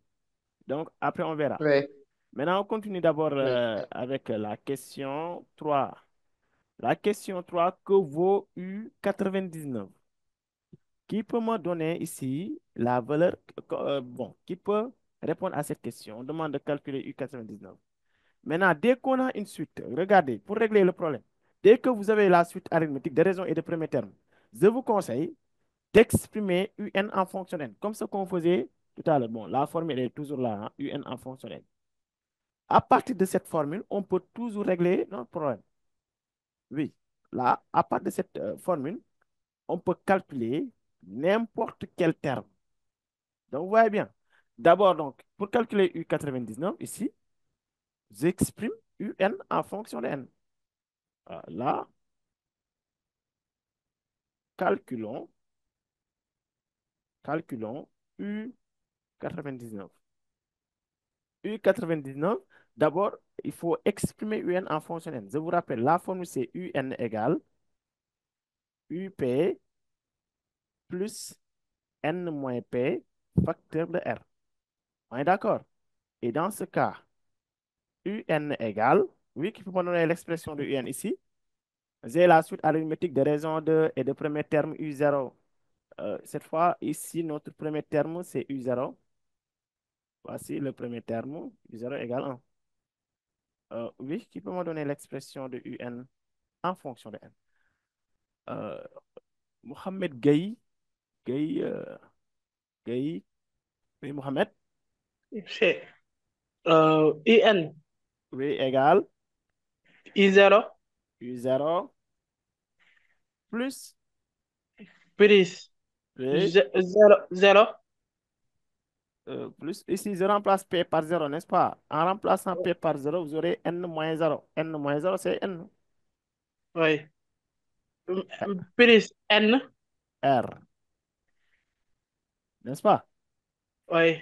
Donc, après, on verra. Oui, Maintenant, on continue d'abord oui. avec la question 3. La question 3, que vaut U99? Qui peut me donner ici la valeur, bon, qui peut répondre à cette question? On demande de calculer U99. Maintenant, dès qu'on a une suite, regardez, pour régler le problème, dès que vous avez la suite arithmétique de raisons et de premiers termes, je vous conseille d'exprimer UN en fonction n, comme ce qu'on faisait tout à l'heure. Bon, la formule est toujours là, hein, UN en fonction n. À partir de cette formule, on peut toujours régler notre problème. Oui, là, à partir de cette formule, on peut calculer n'importe quel terme. Donc, vous voyez bien. D'abord, donc, pour calculer U99, ici, j'exprime UN en fonction de n. Là, calculons, calculons U99. U99, d'abord, il faut exprimer UN en fonction n. Je vous rappelle, la formule, c'est UN égale UP plus N moins P facteur de R. On est d'accord? Et dans ce cas, UN égale, oui, qui peut me donner l'expression de UN ici. J'ai la suite arithmétique de raison de et de premier terme U0. Cette fois, ici, notre premier terme, c'est U0. Voici le premier terme, U0 égale 1. Oui, qui peut me donner l'expression de UN en fonction de N? Euh, Mohamed Gaye, Gaye, Gaye, oui, Mohamed, C'est UN oui, égale I0 U0 plus, plus oui, 0, plus, ici, je remplace P par 0, n'est-ce pas? En remplaçant P par 0, vous aurez N moins 0. N moins 0, c'est N. oui. Plus N. R, n'est-ce pas? Oui.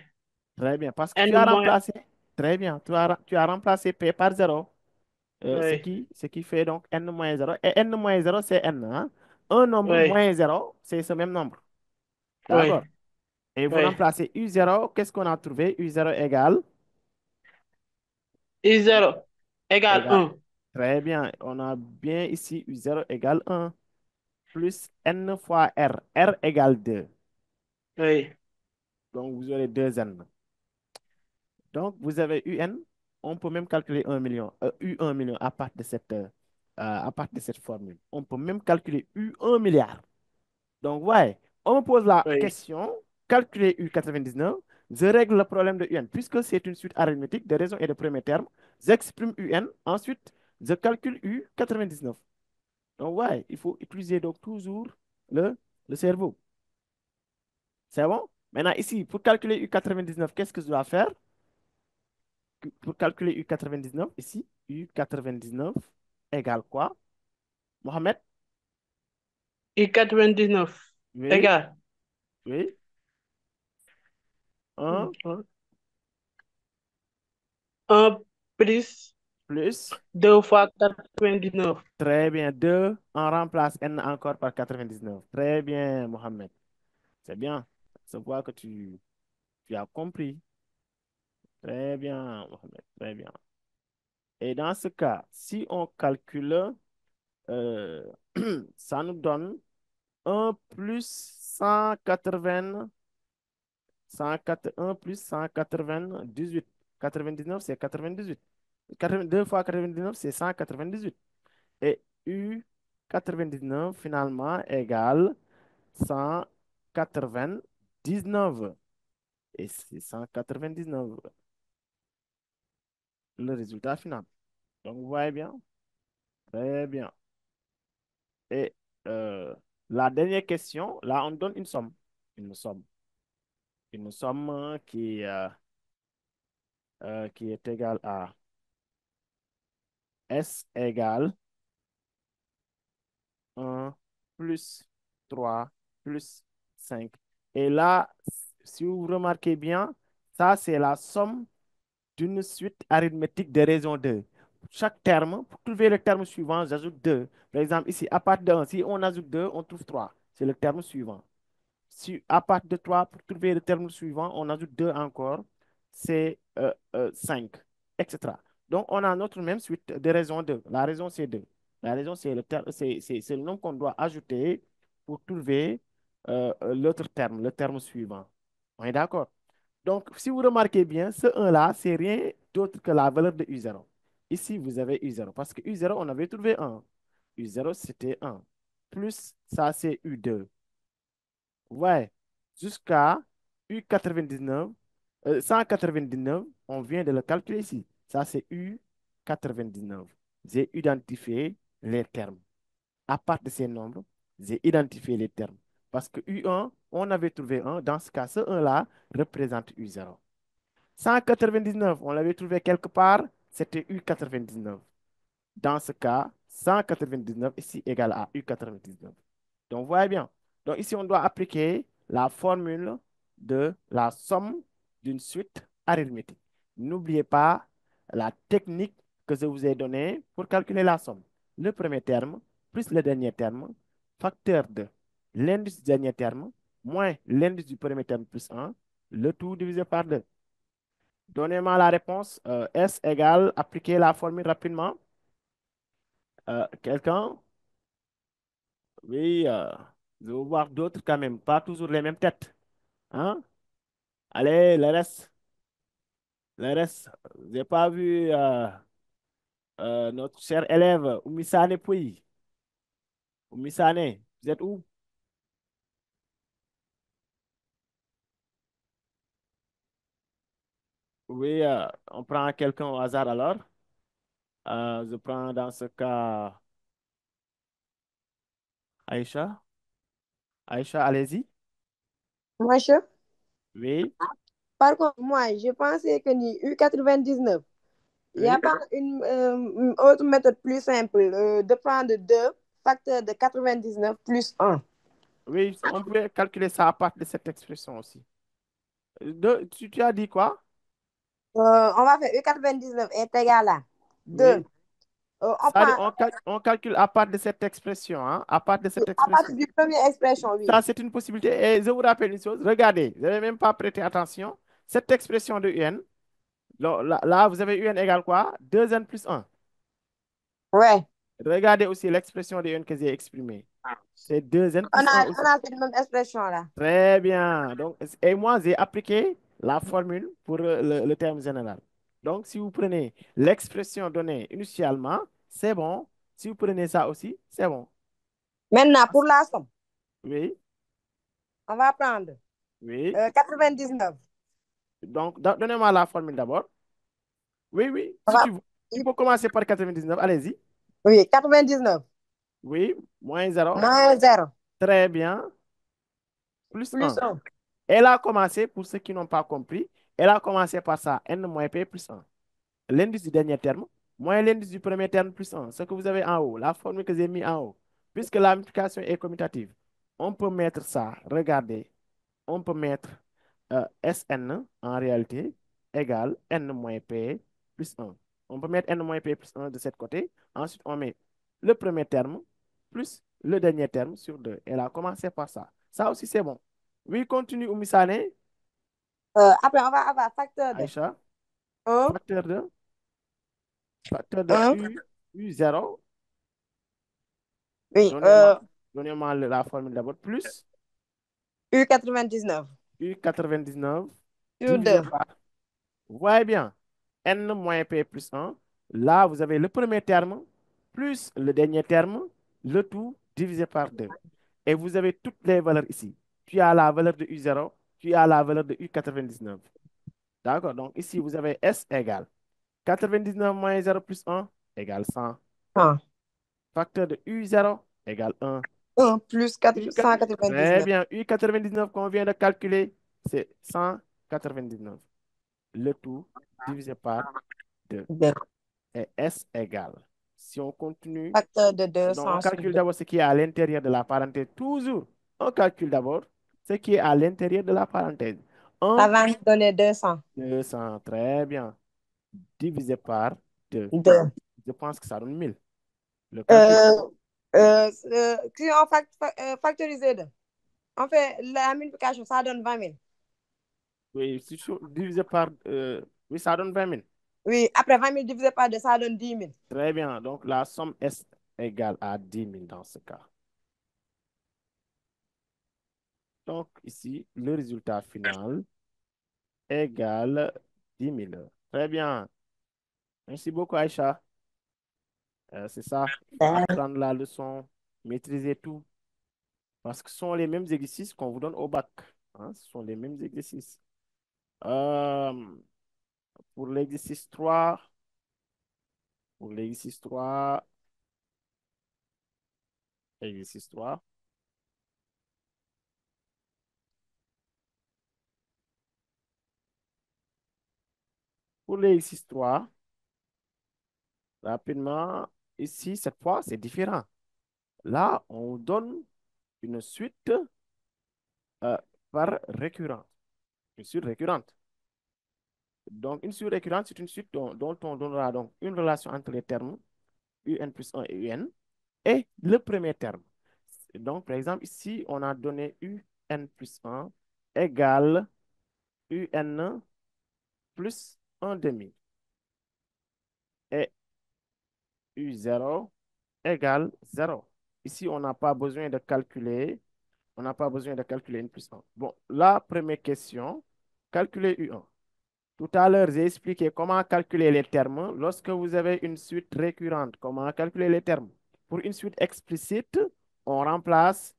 Très bien, parce que tu N as moins. remplacé, très bien, tu as remplacé P par 0, Oui. ce qui fait donc N moins 0. Et N moins 0, c'est N, hein? Un nombre Oui. moins 0, c'est ce même nombre. D'accord? Oui. Et vous Oui. remplacez U0, qu'est-ce qu'on a trouvé? U0 égale, I0 égale égale. 1. Très bien, on a bien ici U0 égale 1 plus N fois R. R égale 2. Oui. Donc, vous aurez 2N. Donc, vous avez UN. On peut même calculer 1 million, U1 million à partir de cette formule. On peut même calculer U1 milliard. Donc, ouais, on me pose la Oui. question, calculer U99, je règle le problème de UN. Puisque c'est une suite arithmétique de raisons et de premiers termes, j'exprime UN, ensuite, je calcule U99. Donc, ouais, il faut utiliser donc toujours le, le cerveau. C'est bon? Maintenant, ici, pour calculer U99, qu'est-ce que je dois faire? Pour calculer U99, ici, U99 égale quoi? Mohamed? I99 Oui, égale oui. 1 1 plus plus, 2 fois 99. très bien, 2. On remplace N encore par 99. Très bien, Mohamed. C'est bien. Je vois que tu as compris. Très bien, Mohamed. Très bien. Et dans ce cas, si on calcule, euh, ça nous donne 1 plus 180. 181 plus 198. 99, c'est 98. 82 fois 99, c'est 198. Et U99, finalement, égale 199. Et c'est 199, le résultat final. Donc, vous voyez bien? Très bien. Et la dernière question, là, on donne une somme. Une somme. Une somme qui est égale à S égale 1 plus 3 plus 5. Et là, si vous remarquez bien, ça, c'est la somme d'une suite arithmétique de raison 2. Chaque terme, pour trouver le terme suivant, j'ajoute 2. Par exemple, ici, à partir de 1, si on ajoute 2, on trouve 3. C'est le terme suivant. Si à partir de 3, pour trouver le terme suivant, on ajoute 2 encore, c'est 5, etc. Donc, on a notre même suite de raison 2. La raison, c'est 2. La raison, c'est le nombre qu'on doit ajouter pour trouver l'autre terme, le terme suivant. On est d'accord? Donc, si vous remarquez bien, ce 1-là, c'est rien d'autre que la valeur de U0. Ici, vous avez U0, parce que U0, on avait trouvé 1. U0, c'était 1. Plus, ça, c'est U2. Ouais, jusqu'à U99, 199, on vient de le calculer ici. Ça, c'est U99. J'ai identifié les termes. À partir de ces nombres, j'ai identifié les termes. Parce que U1, on avait trouvé 1. Dans ce cas, ce 1-là représente U0. 199, on l'avait trouvé quelque part, c'était U99. Dans ce cas, 199 ici égale à U99. Donc, vous voyez bien. Donc, ici, on doit appliquer la formule de la somme d'une suite arithmétique. N'oubliez pas la technique que je vous ai donnée pour calculer la somme. Le premier terme plus le dernier terme, facteur de l'indice du dernier terme moins l'indice du premier terme plus 1, le tout divisé par 2. Donnez-moi la réponse. S égale, appliquez la formule rapidement. Quelqu'un? Oui, je veux voir d'autres quand même, pas toujours les mêmes têtes. Hein? Allez, le reste. Le reste. J'ai pas vu notre cher élève, Oumisane Pouy. Oumisane, vous êtes où? Oui, on prend quelqu'un au hasard alors. Je prends dans ce cas Aïcha. Aïcha, allez-y. Moi, chef, Oui, par contre, moi, je pensais que ni U99, il n'y a oui. pas une autre méthode plus simple de prendre 2 facteur de 99 plus 1. Oui, on peut calculer ça à partir de cette expression aussi. Tu as dit quoi? On va faire U99 est égal à 2. Oui. On Ça, prend on calcule à partir de cette expression, hein, à partir de cette à partir expression. du première expression, oui. Ça, c'est une possibilité. Et je vous rappelle une chose, regardez, vous n'avez même pas prêté attention. Cette expression de UN, là, vous avez UN égale quoi? 2N plus 1. Ouais. Regardez aussi l'expression de UN que j'ai exprimée. C'est 2N On plus 1 a, aussi. on a cette même expression là. Très bien. Donc, et moi, j'ai appliqué la formule pour le terme général. Donc, si vous prenez l'expression donnée initialement, c'est bon. Si vous prenez ça aussi, c'est bon. Maintenant, pour la somme, Oui, on va prendre oui. 99. Donc, donnez-moi la formule d'abord. Oui, oui, On si va, tu veux. Tu peux commencer par 99. Allez-y. oui, 99 Oui, moins 0. moins 0 Très bien. Plus plus 1. 1. Elle a commencé, pour ceux qui n'ont pas compris, elle a commencé par ça, n moins p plus 1. L'indice du dernier terme, moins l'indice du premier terme plus 1. Ce que vous avez en haut, la formule que j'ai mis en haut. Puisque la multiplication est commutative, on peut mettre ça, regardez, on peut mettre Sn en réalité égale n moins p plus 1. On peut mettre n moins p plus 1 de ce côté. Ensuite, on met le premier terme plus le dernier terme sur 2. Elle a commencé par ça. Ça aussi, c'est bon. Oui, continue, Oumisane. Après, on va avoir facteur de Aïcha. 1, Facteur de 1. U0. Oui, Donnez-moi la formule d'abord. Plus U99 U99 sur divisé 2. par. Vous voyez bien. N moins P plus 1. Là, vous avez le premier terme plus le dernier terme, le tout divisé par 2. Et vous avez toutes les valeurs ici. Tu as la valeur de U0, tu as la valeur de U99. D'accord? Donc ici, vous avez S égale 99 moins 0 plus 1 égale 100. Ah. Facteur de U0 égale 1. 1 plus Très 199. bien. U99 qu'on vient de calculer, c'est 199. Le tout divisé par 2. Et S égale. Si on continue, Facteur de donc on 200 sur calcule 2. d'abord ce qui est à l'intérieur de la parenthèse. Toujours, on calcule d'abord ce qui est à l'intérieur de la parenthèse. Ça 1 va nous donner 200. 200. Très bien. Divisé par 2. 2. Je pense que ça donne 1000. Le calcul. Si on factorise 2, on fait la multiplication, ça donne 20 000. Oui, si divisé par. Oui, ça donne 20 000. Oui, après 20 000 divisé par 2, ça donne 10 000. Très bien. Donc la somme est égale à 10 000 dans ce cas. Donc ici, le résultat final égale 10 000. Très bien. Merci beaucoup, Aïcha. C'est ça. Il faut apprendre la leçon, maîtriser tout. Parce que ce sont les mêmes exercices qu'on vous donne au bac, hein. Ce sont les mêmes exercices. Euh, pour l'exercice 3, pour l'exercice 3, exercice 3. Pour l'exercice 3, rapidement, ici, cette fois, c'est différent. Là, on donne une suite euh, par récurrent. Une suite récurrente. Donc, une suite récurrente, c'est une suite dont on donnera donc une relation entre les termes UN plus 1 et UN et le premier terme. Donc, par exemple, ici, on a donné UN plus 1 égale UN plus 1 demi. Et U0 égale 0. Ici, on n'a pas besoin de calculer. On n'a pas besoin de calculer N plus 1. Bon, la première question, calculer U1. Tout à l'heure, j'ai expliqué comment calculer les termes lorsque vous avez une suite récurrente. Comment calculer les termes. Pour une suite explicite, on remplace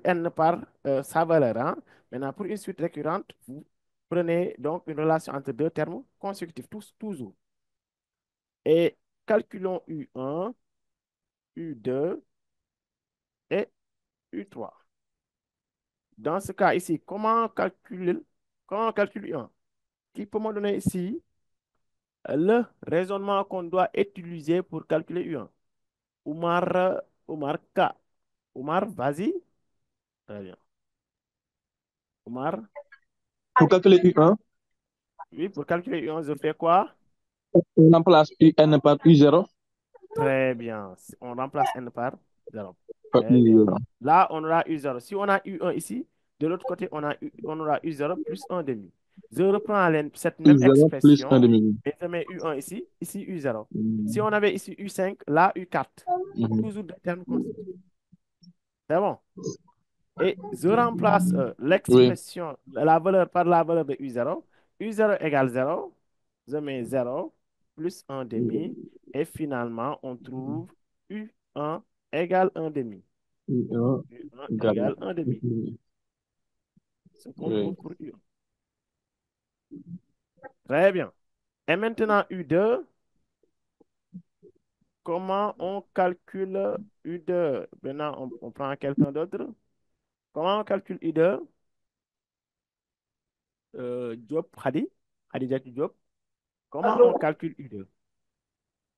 n par sa valeur, hein. Maintenant, pour une suite récurrente, vous prenez donc une relation entre deux termes consécutifs, toujours. Et calculons U1, U2 et U3. Dans ce cas ici, comment on calcule U1? Qui peut me donner ici le raisonnement qu'on doit utiliser pour calculer U1? Oumar Omar K. Omar, vas-y. Très bien. Omar, Pour calculer U1, oui, pour calculer U1, je fais quoi? on remplace UN par U0 Très bien. On remplace n par 0. par Très bien. U0. Là, on aura U0. Si on a U1 ici, de l'autre côté, on aura U0 plus 1 demi. Je reprends cette même U0 plus 1 expression demi. et je mets U1 ici, ici U0. Si Mhm. on avait ici U5, là U4. Mhm. Toujours des termes constitutifs. C'est bon. Et je remplace Oui. l'expression, la valeur par la valeur de U0. U0 égale 0. Je mets 0 plus 1 demi. Et finalement, on trouve U1 égale 1 demi. U1 U1 égale égale 1 demi. Ce qu'on Oui. trouve pour U1. Très bien. Et maintenant, U2, comment on calcule U2? Maintenant, on prend quelqu'un d'autre. Comment on calcule U2? Diop, Hadi, Hadija Diop. Comment on calcule U2?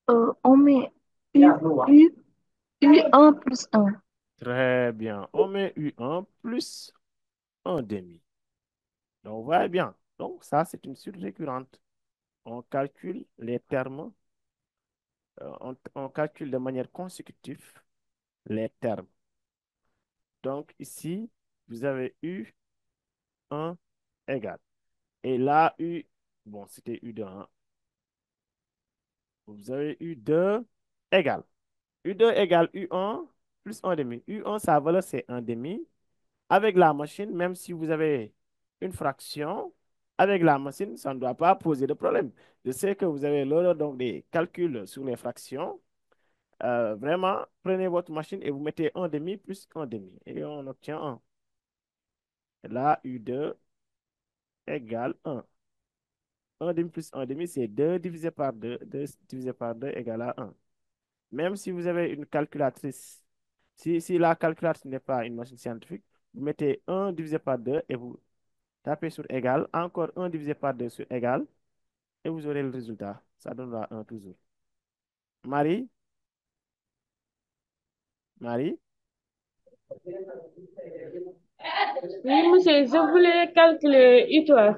On met U1 plus 1. Très bien. On met U1 plus 1 demi. Donc, voilà bien. Donc, ça, c'est une suite récurrente. On calcule les termes, on calcule de manière consécutive les termes. Donc, ici, vous avez U1 égale. Et là, bon, c'était U2, hein. Vous avez U2 égale. U2 égale U1 plus 1 demi. U1, sa valeur, c'est 1 demi. Avec la machine, même si vous avez une fraction, avec la machine, ça ne doit pas poser de problème. Je sais que vous avez l'heure donc des calculs sur les fractions. Vraiment, prenez votre machine et vous mettez 1 demi plus 1 demi. Et on obtient 1. Et là, U2 égale 1. 1 demi plus 1 demi, c'est 2 divisé par 2. 2 divisé par 2 égale à 1. Même si vous avez une calculatrice, si la calculatrice n'est pas une machine scientifique, vous mettez 1 divisé par 2 et vous tapez sur égal, encore 1 divisé par 2 sur égal, et vous aurez le résultat. Ça donnera 1 toujours. Marie, Marie, Oui, monsieur, je voulais calculer U3.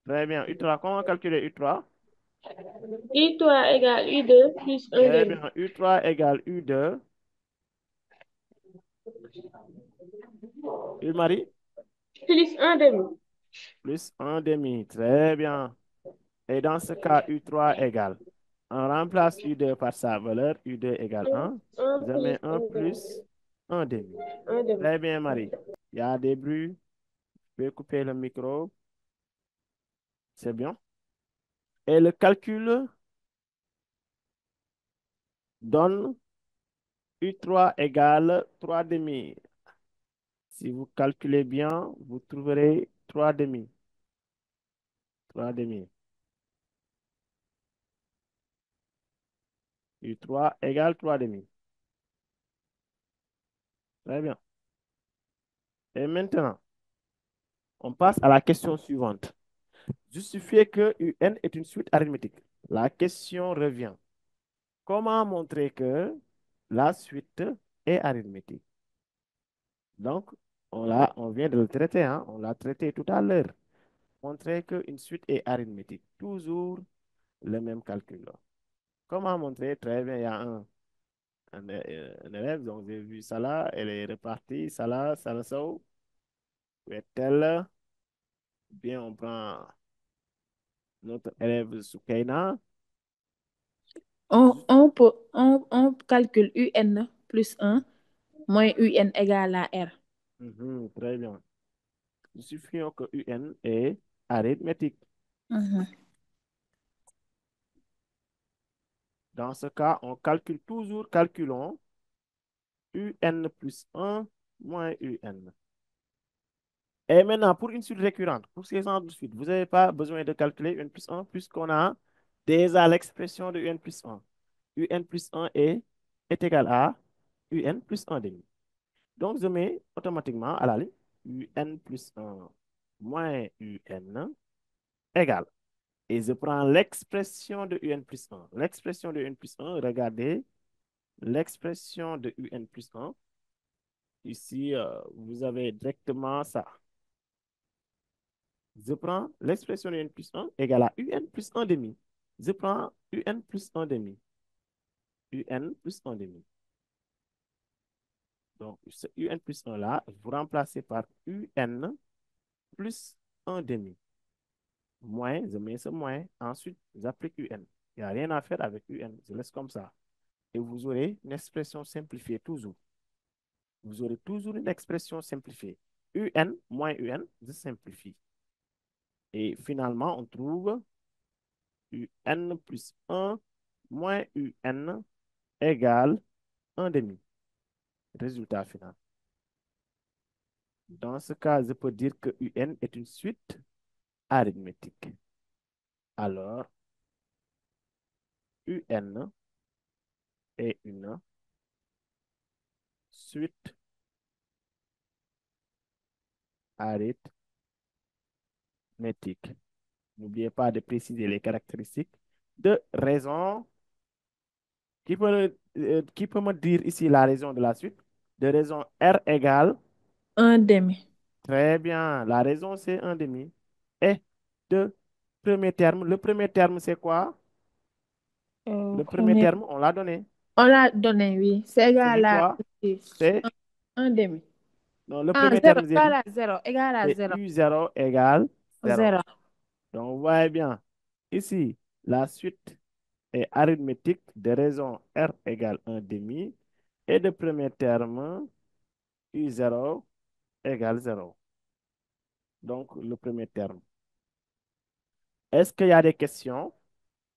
très bien. U3, comment calculer U3? U3 égale U2 plus 1 Très demi. bien. U3 égale U2. Marie, Plus 1 demi. plus 1 demi. Très bien. Et dans ce cas, U3 égale. On remplace U2 par sa valeur. U2 égale 1. 1 Je plus mets 1 1 demi. plus 1 demi. 1 demi. Très bien, Marie. Il y a des bruits. Je vais couper le micro. C'est bien. Et le calcul donne U3 égale 3 demi. Si vous calculez bien, vous trouverez 3 demi. 3 demi. U3 égale 3 demi. Très bien. Et maintenant, on passe à la question suivante. Justifier que UN est une suite arithmétique. La question revient. Comment montrer que la suite est arithmétique? Donc, on vient de le traiter, hein? On l'a traité tout à l'heure. Montrer qu'une suite est arithmétique. Toujours le même calcul. Comment montrer? Très bien, il y a un élève, donc j'ai vu ça là, elle est repartie, ça là, ça le saut. Où est-elle? Bien, on prend notre élève Soukaina. On calcule UN plus 1 moins UN égale à R. Très bien. Justifions que UN est arithmétique. Mhm. Dans ce cas, on calcule toujours, calculons UN plus 1 moins UN. Et maintenant, pour une suite récurrente, pour ces genres de suite, vous n'avez pas besoin de calculer UN plus 1 puisqu'on a déjà l'expression de UN plus 1. UN plus 1 est égal à UN plus 1 demi. Donc, je mets automatiquement à la ligne UN plus 1 moins UN égale. Et je prends l'expression de UN plus 1. L'expression de UN plus 1, regardez, l'expression de UN plus 1. Ici, vous avez directement ça. Je prends l'expression de UN plus 1 égale à UN plus 1 demi. Je prends UN plus 1 demi. UN plus 1 demi. Donc, ce UN plus 1 là, vous remplacez par UN plus 1 demi. Moins, je mets ce moins. Ensuite, j'applique UN. Il n'y a rien à faire avec UN. Je laisse comme ça. Et vous aurez une expression simplifiée toujours. Vous aurez toujours une expression simplifiée. UN moins UN, je simplifie. Et finalement, on trouve UN plus 1 moins UN égale 1 demi. Résultat final. Dans ce cas, je peux dire que UN est une suite arithmétique. Alors, UN est une suite arithmétique. N'oubliez pas de préciser les caractéristiques de raison. Qui peut me dire ici la raison de la suite? De raison R égale 1 demi. Très bien. La raison, c'est 1 demi. Et de premier terme. Le premier terme, c'est quoi? Le premier Premier. terme, on l'a donné. On l'a donné, oui. C'est égal C'est à quoi? C'est, 1 demi. non, le Ah, premier 0 terme, j'ai égal dit, à 0. Égal à c'est 0. U0 égale 0. 0. Donc, vous voyez bien. Ici, la suite est arithmétique de raison R égale 1 demi. Et de premier terme, U0 égale 0. Donc, le premier terme. Est-ce qu'il y a des questions?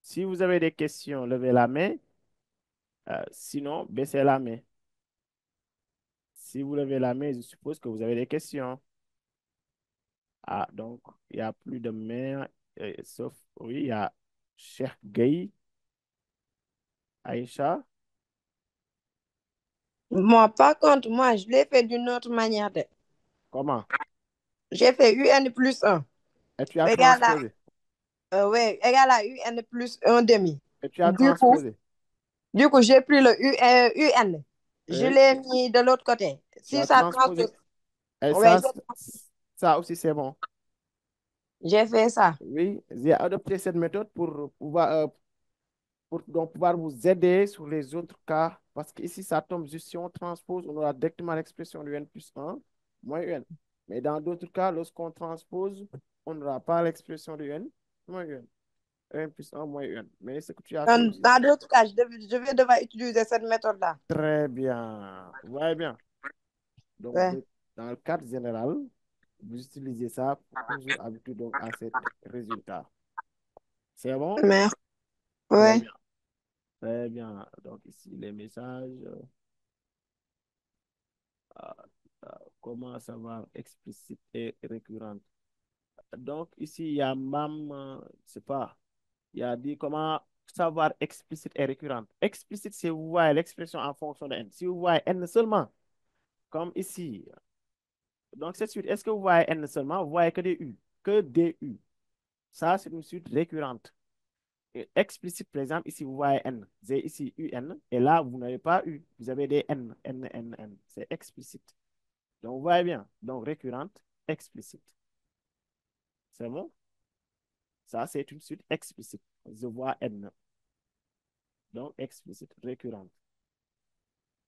Si vous avez des questions, levez la main. Sinon, baissez la main. Si vous levez la main, je suppose que vous avez des questions. Ah, donc, il n'y a plus de mains, sauf, oui, il y a Cheikh Gueye, Aïcha. Moi, par contre, moi, je l'ai fait d'une autre manière. Comment? J'ai fait UN plus 1 Et tu as égale à, transposé. ouais, égale à UN plus 1 demi. Et tu as Du coup, transposé. j'ai pris le UN. Je Oui, l'ai mis de l'autre côté. tu Si as ça transposé. transpose, Et ouais, ça aussi, c'est bon. j'ai fait ça. Oui, j'ai adopté cette méthode pour pour donc pouvoir vous aider sur les autres cas. Parce qu'ici, ça tombe juste si on transpose, on aura directement l'expression de n plus 1 moins un. Mais dans d'autres cas, lorsqu'on transpose, on n'aura pas l'expression de n moins un. Un plus 1 moins un. Mais ce que tu as fait aussi, Dans d'autres cas, je vais devoir utiliser cette méthode-là. très bien. Vous voyez bien. Donc, Ouais. dans le cadre général, vous utilisez ça pour toujours habituer donc à cet résultat. C'est bon? Merci. Très Ouais. bien. Très bien. Donc, ici, les messages. euh, comment savoir explicite et récurrente. Donc, ici, il y a même, je sais pas, il y a dit comment savoir explicite et récurrente. Explicite, c'est vous voyez l'expression en fonction de n. Si vous voyez n seulement, comme ici, donc cette suite, est-ce que vous voyez n seulement? Vous voyez que des u, que des u. Ça, c'est une suite récurrente. Et explicite, par exemple, ici, vous voyez n. J'ai ici un, et là, vous n'avez pas u. Vous avez des n, n, n, n. C'est explicite. Donc, vous voyez bien. Donc, récurrente, explicite. C'est bon? Ça, c'est une suite explicite. Je vois N. Donc, explicite, récurrente.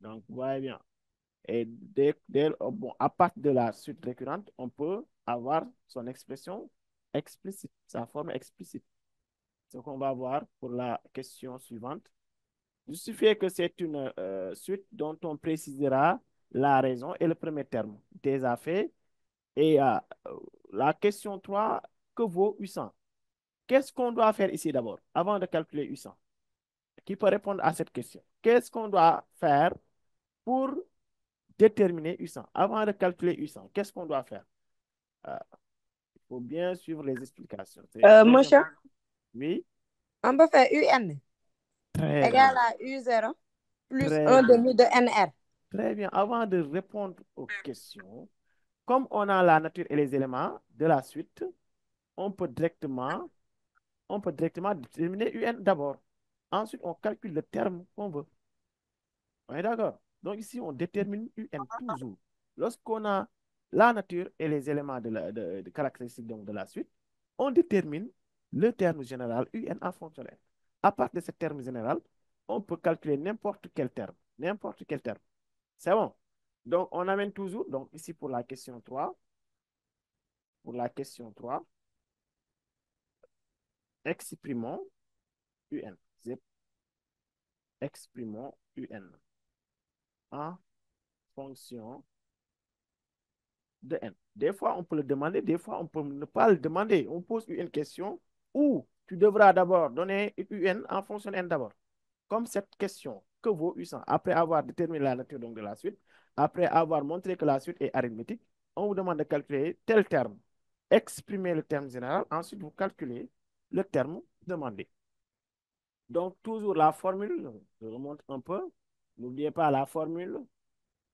Donc, vous voyez bien. Et bon, à partir de la suite récurrente, on peut avoir son expression explicite, sa forme explicite. Ce qu'on va voir pour la question suivante. Il suffit que c'est une suite dont on précisera la raison et le premier terme des affaires. Et la question 3, que vaut 800? Qu'est-ce qu'on doit faire ici d'abord, avant de calculer 800? Qui peut répondre à cette question? Qu'est-ce qu'on doit faire pour déterminer 800? Avant de calculer 800, qu'est-ce qu'on doit faire? Euh, il faut bien suivre les explications. C'est très Monsieur, important. Oui, on peut faire UN très égale bien. à U0 plus Très 1 bien. demi de NR. Très bien. Avant de répondre aux questions, comme on a la nature et les éléments de la suite, on peut directement, déterminer UN d'abord. Ensuite, on calcule le terme qu'on veut. On est d'accord? Donc ici, on détermine UN toujours. Lorsqu'on a la nature et les éléments de caractéristiques donc, de la suite, on détermine le terme général UN en fonction de N. À partir de ce terme général, on peut calculer n'importe quel terme. N'importe quel terme. C'est bon? Donc, on amène toujours, donc ici pour la question 3, exprimons UN. Exprimons UN en fonction de N. Des fois, on peut le demander, des fois, on peut ne pas le demander. On pose une question où tu devras d'abord donner UN en fonction de N d'abord. Comme cette question, que vaut U100? Après avoir déterminé la nature donc, de la suite, après avoir montré que la suite est arithmétique, on vous demande de calculer tel terme. Exprimez le terme général, ensuite vous calculez le terme demandé. Donc, toujours la formule, je remonte un peu. N'oubliez pas la formule.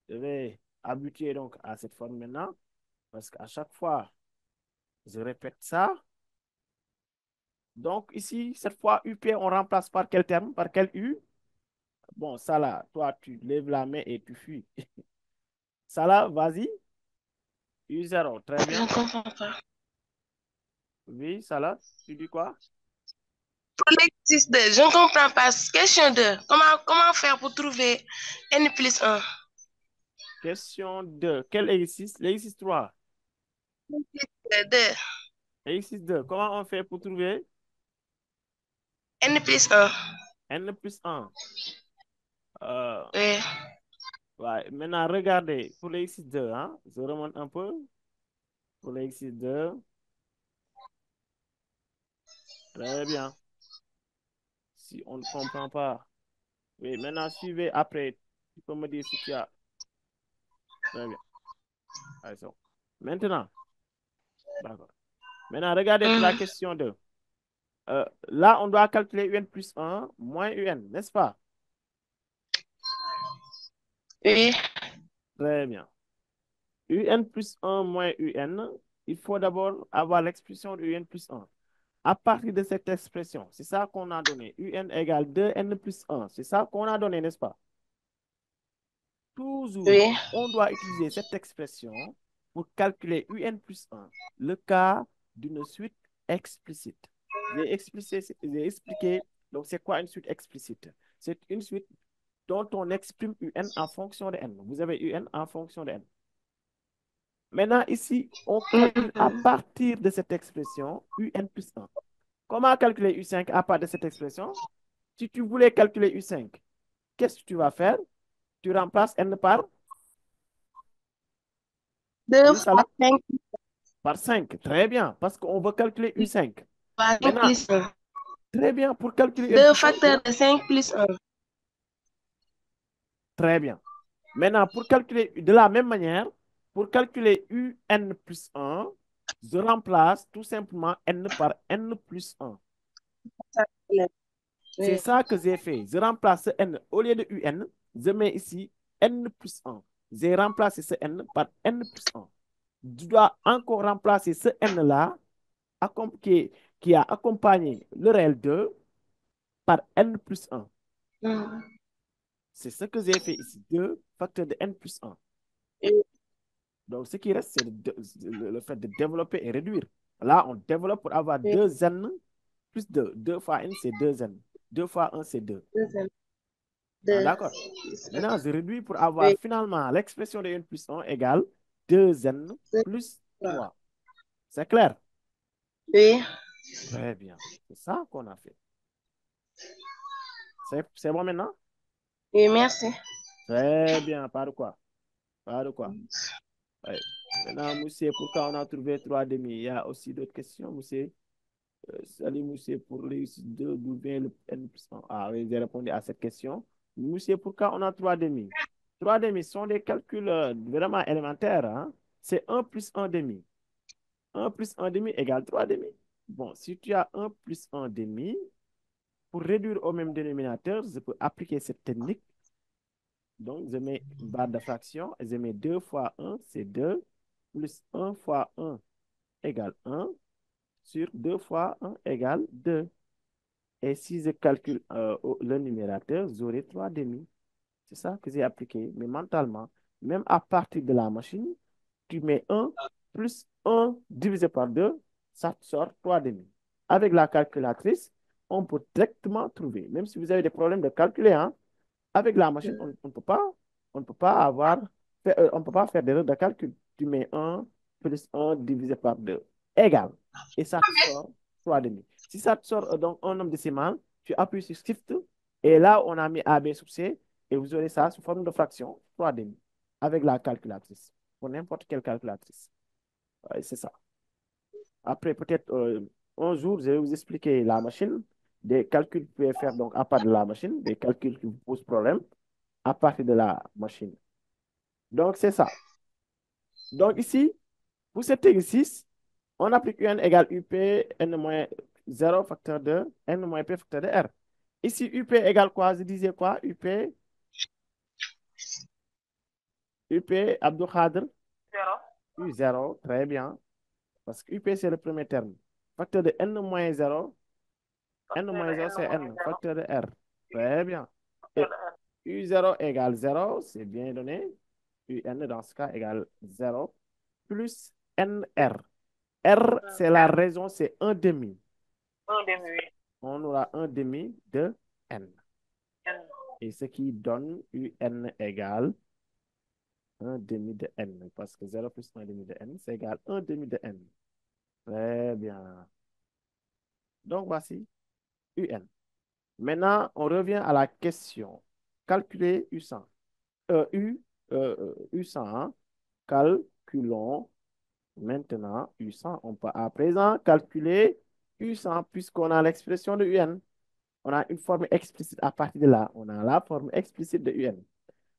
Je vais habituer donc à cette formule maintenant, parce qu'à chaque fois, je répète ça. Donc, ici, cette fois, UP, on remplace par quel terme? Par quel U? Bon, ça là, toi, tu lèves la main et tu fuis. Ça là, vas-y. U0, très Je bien. ne comprends pas. Oui, ça là, tu dis quoi? Pour l'exercice 2, je ne comprends pas. Question 2. Comment faire pour trouver N plus 1? Question 2. Quel exercice? L'exercice 3. 2. Exercice 2. Comment on fait pour trouver N plus 1. N plus 1? Oui. Ouais. Maintenant, regardez, pour l'exercice 2, hein, je remonte un peu. Pour l'exercice 2. Très bien. Si on ne comprend pas. Oui, maintenant, suivez après. Tu peux me dire si tu as. Très bien. Allez, c'est bon. Maintenant, d'accord. Maintenant, regardez pour la question 2. Là, on doit calculer UN plus 1 moins UN, n'est-ce pas? Oui. Très bien. UN plus 1 moins UN, il faut d'abord avoir l'expression de UN plus 1. À partir de cette expression, c'est ça qu'on a donné. UN égale 2N plus 1. C'est ça qu'on a donné, n'est-ce pas? Toujours, Oui. on doit utiliser cette expression pour calculer UN plus 1, le cas d'une suite explicite. J'ai expliqué, donc c'est quoi une suite explicite? C'est une suite dont on exprime UN en fonction de N. Vous avez UN en fonction de N. Maintenant, ici, on calcule à partir de cette expression UN plus 1. Comment calculer U5 à partir de cette expression? Si tu voulais calculer U5, qu'est-ce que tu vas faire? Tu remplaces N par 2 oui, ça fois 5 par 5. Très bien, parce qu'on veut calculer U5. Maintenant, plus 1. très bien, pour calculer UN 2 plus 1, facteurs de 5 plus 1. très bien. Maintenant, pour calculer de la même manière, pour calculer UN plus 1, je remplace tout simplement N par N plus 1. C'est Oui. ça que j'ai fait. Je remplace ce N au lieu de UN, je mets ici N plus 1. J'ai remplacé ce N par N plus 1. Tu dois encore remplacer ce N-là qui a accompagné le réel 2 par N plus 1. C'est ce que j'ai fait ici. 2 facteurs de N plus 1. Donc, ce qui reste, c'est le fait de développer et réduire. Là, on développe pour avoir 2N plus 2. 2 fois N, c'est 2N. 2 fois 1, c'est 2. Ah, d'accord. Maintenant, je réduis pour avoir finalement l'expression de N plus 1 égale 2N plus 3. C'est clair? Oui. Très bien. C'est ça qu'on a fait. C'est bon maintenant? Oui, merci. Très bien. Pas de quoi. Pas de quoi. Ouais. Maintenant, Moussé, pourquoi on a trouvé 3 demi? Il y a aussi d'autres questions, Moussé. Salut, Moussé, pour réussir 2, d'où vient le N plus 1? Ah oui, j'ai répondu à cette question. Moussé, pourquoi on a 3 demi? 3 demi sont des calculs vraiment élémentaires. Hein? C'est 1 plus 1 demi. 1 plus 1 demi égale 3 demi. Bon, si tu as 1 plus 1 demi, pour réduire au même dénominateur, je peux appliquer cette technique. Donc, je mets une barre de fraction et je mets 2 fois 1, c'est 2, plus 1 fois 1 égale 1, sur 2 fois 1 égale 2. Et si je calcule le numérateur, j'aurai 3 demi. C'est ça que j'ai appliqué. Mais mentalement, même à partir de la machine, tu mets 1 plus 1 divisé par 2, ça te sort 3,5. Avec la calculatrice, on peut directement trouver. Même si vous avez des problèmes de calculer, hein, avec la machine, on ne peut pas on ne peut pas faire d'erreur de calcul. Tu mets 1 plus 1 divisé par 2 égal. Et ça te sort 3,5. Si ça te sort donc un nombre décimal, tu appuies sur Shift et là, on a mis AB sur C et vous aurez ça sous forme de fraction 3,5 avec la calculatrice. Pour n'importe quelle calculatrice. Ouais, c'est ça. Après, peut-être un jour, je vais vous expliquer la machine, des calculs que vous pouvez faire donc à part de la machine, des calculs qui vous posent problème à partir de la machine. Donc, c'est ça. Donc, ici, pour cet exercice, on applique UN égale UP N moins 0 facteur de N moins P facteur de R. Ici, UP égale quoi? Je disais quoi? UP Abdou Khadr? U0, très bien. Parce que UP, c'est le premier terme. Facteur de N moins 0. N moins 0, c'est N. Facteur de R. Très bien. Et U0 égale 0, c'est bien donné. UN, dans ce cas, égale 0 plus NR. R, c'est la raison, c'est 1 demi. On aura 1 demi de N. Et ce qui donne UN égale 1 demi de N. Parce que 0 plus 1 demi de N, c'est égal 1 demi de N. Très bien. Donc, voici UN. Maintenant, on revient à la question. Calculer U100. U100, hein. Calculons maintenant U100. On peut à présent calculer U100 puisqu'on a l'expression de UN. On a une forme explicite à partir de là. On a la forme explicite de UN.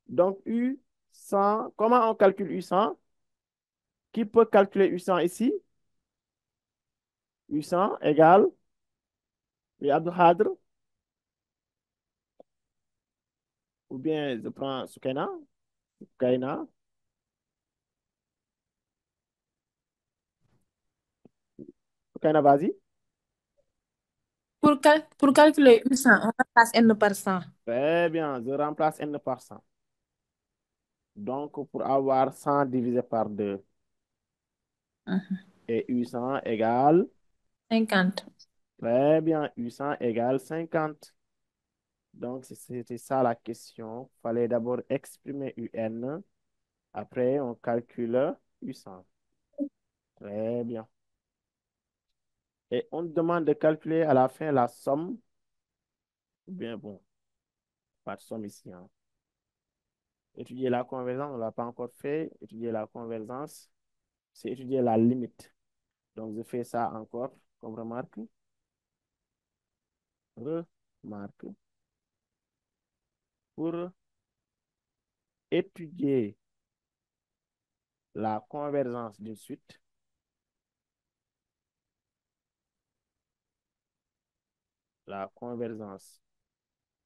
Donc U100, comment on calcule U100? Qui peut calculer U100 ici? U100 égale, oui, Abdou Khadr, ou bien je prends Soukaina. Soukaina. Soukaina, vas-y. Pour calculer U100, on remplace N par 100. Très bien, je remplace N par 100. Donc, pour avoir 100 divisé par 2, et U100 égale 50. Très bien, U100 égale 50. Donc, c'était ça la question. Il fallait d'abord exprimer UN. Après, on calcule U100. Très bien. Et on demande de calculer à la fin la somme. Ou bien, bon, pas de somme ici, hein. Étudier la convergence, on ne l'a pas encore fait. Étudier la convergence, c'est étudier la limite. Donc, je fais ça encore comme remarque. Remarque. Pour étudier la convergence d'une suite, la convergence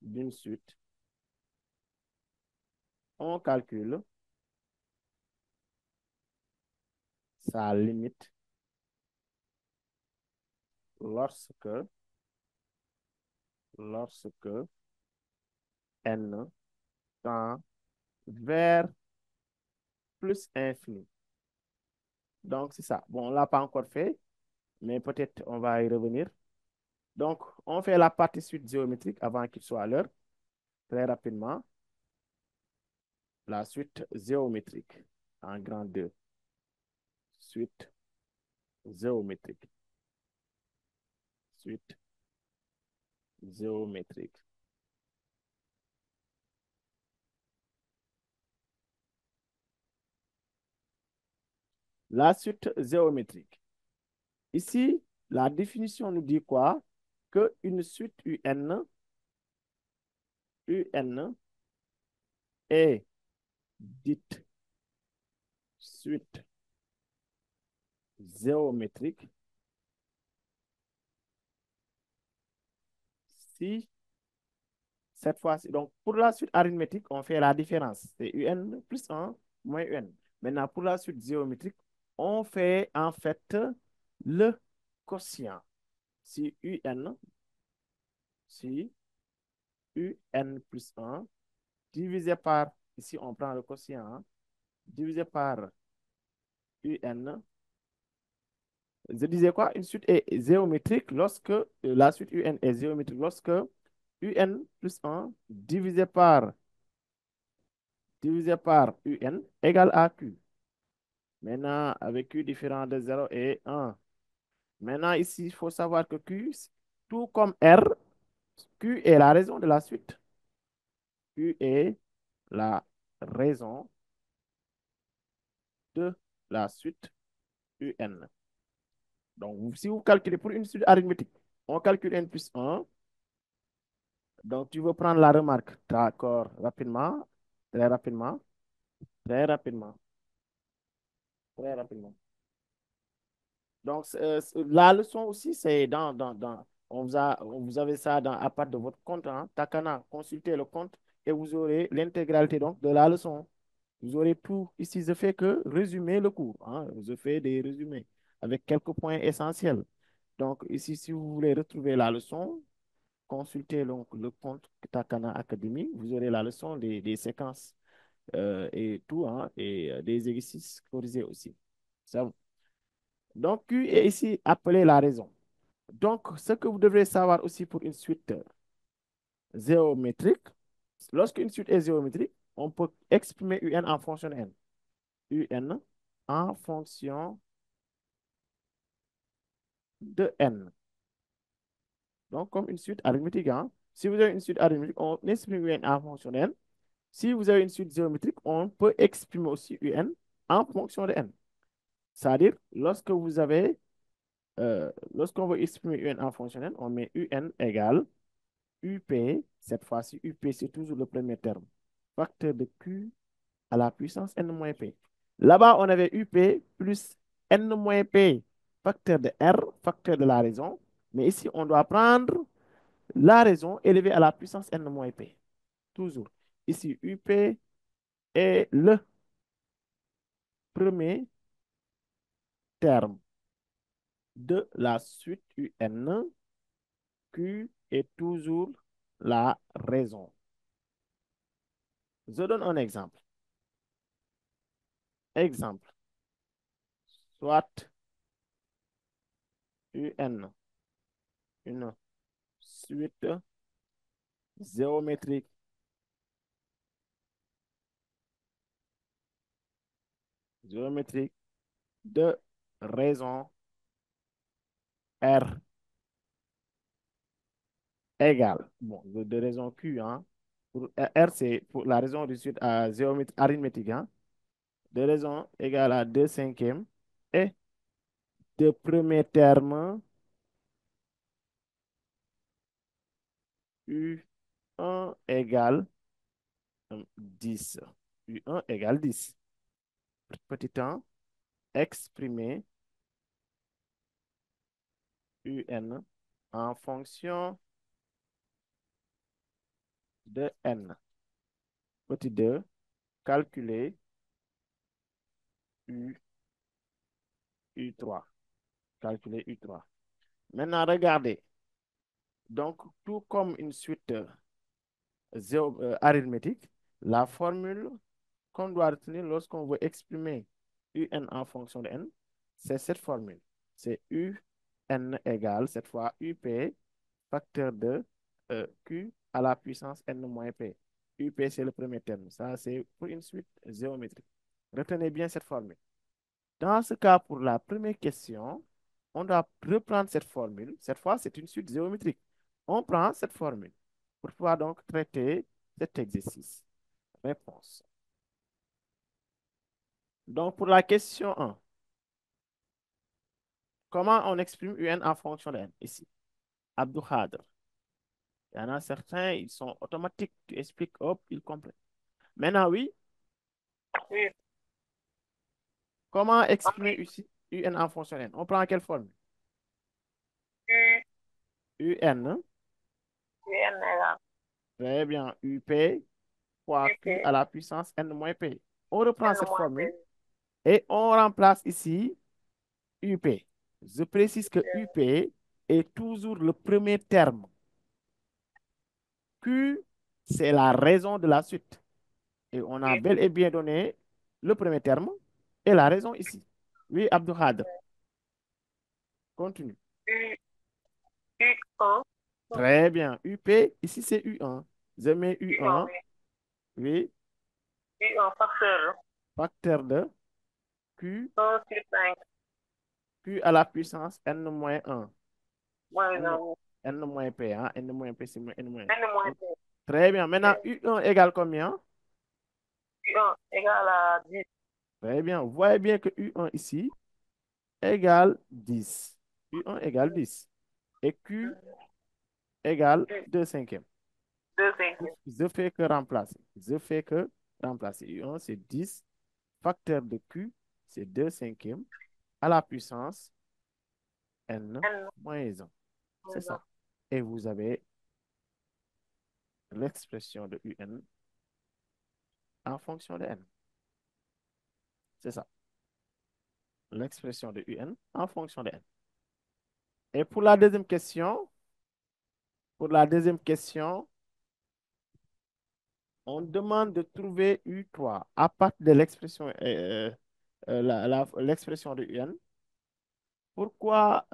d'une suite, on calcule sa limite lorsque n tend vers plus infini. Donc, c'est ça. Bon, on ne l'a pas encore fait, mais peut-être on va y revenir. Donc, on fait la partie suite géométrique avant qu'il soit à l'heure. Très rapidement. La suite géométrique en grand 2. Suite géométrique. Suite géométrique. La suite géométrique. Ici, la définition nous dit quoi? Que une suite UN est dite suite géométrique si cette fois-ci, donc pour la suite arithmétique, on fait la différence. C'est UN plus 1 moins UN. Maintenant, pour la suite géométrique, on fait en fait le quotient. Si UN plus 1 divisé par, ici on prend le quotient, hein, divisé par UN. Je disais quoi? Une suite est géométrique lorsque la suite UN est géométrique lorsque UN plus 1 divisé par UN égale à Q. Maintenant, avec Q différent de 0 et 1. Maintenant, ici, il faut savoir que Q, tout comme R, Q est la raison de la suite. Q est la raison de la suite UN. Donc, si vous calculez pour une suite arithmétique, on calcule N plus 1. Donc, tu veux prendre la remarque. D'accord, rapidement, très rapidement, très rapidement, très rapidement. Donc, la leçon aussi, c'est vous avez ça à part de votre compte, hein, Takana. Consultez le compte et vous aurez l'intégralité donc de la leçon. Vous aurez tout. Ici, je fais que résumer le cours, hein. Je fais des résumés avec quelques points essentiels. Donc, ici, si vous voulez retrouver la leçon, consultez donc le compte Takana Academy. Vous aurez la leçon des séquences et tout, hein, et des exercices corrigés aussi. Ça, donc, Q est ici appelé la raison. Donc, ce que vous devrez savoir aussi pour une suite géométrique, lorsqu'une suite est géométrique, on peut exprimer UN en fonction de N. UN en fonction de N. Donc, comme une suite arithmétique, hein. Si vous avez une suite arithmétique, on exprime UN en fonction de N. Si vous avez une suite géométrique, on peut exprimer aussi UN en fonction de N. C'est-à-dire, lorsqu'on veut exprimer UN en fonction de N, on met UN égale UP. Cette fois-ci, UP, c'est toujours le premier terme. Facteur de Q à la puissance N moins P. Là-bas, on avait UP plus N moins P, facteur de R, facteur de la raison. Mais ici, on doit prendre la raison élevée à la puissance N moins P. Toujours. Ici, UP est le premier terme de la suite UN. Q est toujours la raison. Je donne un exemple. Exemple. Soit UN, une suite géométrique de raison R égale, bon, de raison Q, hein. Pour R, c'est pour la raison de suite à géométrie arithmétique, hein. De raison égale à 2 cinquièmes et de premier terme U1 égale 10. U1 égale 10. Petit temps, exprimer UN en fonction de N. Petit 2, calculer U, U3. Calculer U3. Maintenant, regardez. Donc, tout comme une suite arithmétique, la formule qu'on doit retenir lorsqu'on veut exprimer UN en fonction de N, c'est cette formule. C'est UN égale, cette fois, UP, facteur de Q à la puissance N moins P. UP, c'est le premier terme. Ça, c'est pour une suite géométrique. Retenez bien cette formule. Dans ce cas, pour la première question, on doit reprendre cette formule. Cette fois, c'est une suite géométrique. On prend cette formule pour pouvoir donc traiter cet exercice. Réponse. Donc, pour la question 1, comment on exprime UN en fonction de N? Ici, Abdou Khadr. Il y en a certains, ils sont automatiques. Tu expliques, hop, ils comprennent. Maintenant, oui, Oui. comment exprimer ici UN en fonction de N? On prend quelle formule? UN. UN égale Très bien. UP fois Q à la puissance N moins P. On reprend cette formule et on remplace ici UP. Je précise que UP est toujours le premier terme. Q, c'est la raison de la suite. Et on a bel et bien donné le premier terme et la raison ici. Oui, Abdouhad, continue. U1. Très bien. UP, ici c'est U1. Je mets U1, U1. Oui, U1 facteur facteur de Q, 1 sur 5 Q à la puissance N-1. moins N, 1. N-P, hein? N-P, c'est N-. N moins Très bien. Maintenant, U1 égale combien? U1 égale à 10. Très bien. Vous voyez bien que U1 ici égale 10. U1 égale 10. Et Q égale 2 cinquièmes. 2 cinquièmes. Je fais que remplacer. Je fais que remplacer. U1, c'est 10. Facteur de Q, c'est 2 cinquièmes à la puissance N N moins 1. C'est moins ça. Et vous avez l'expression de UN en fonction de N. C'est ça. L'expression de UN en fonction de N. Et pour la deuxième question, on demande de trouver U3 à partir de l'expression l'expression de UN. Pourquoi,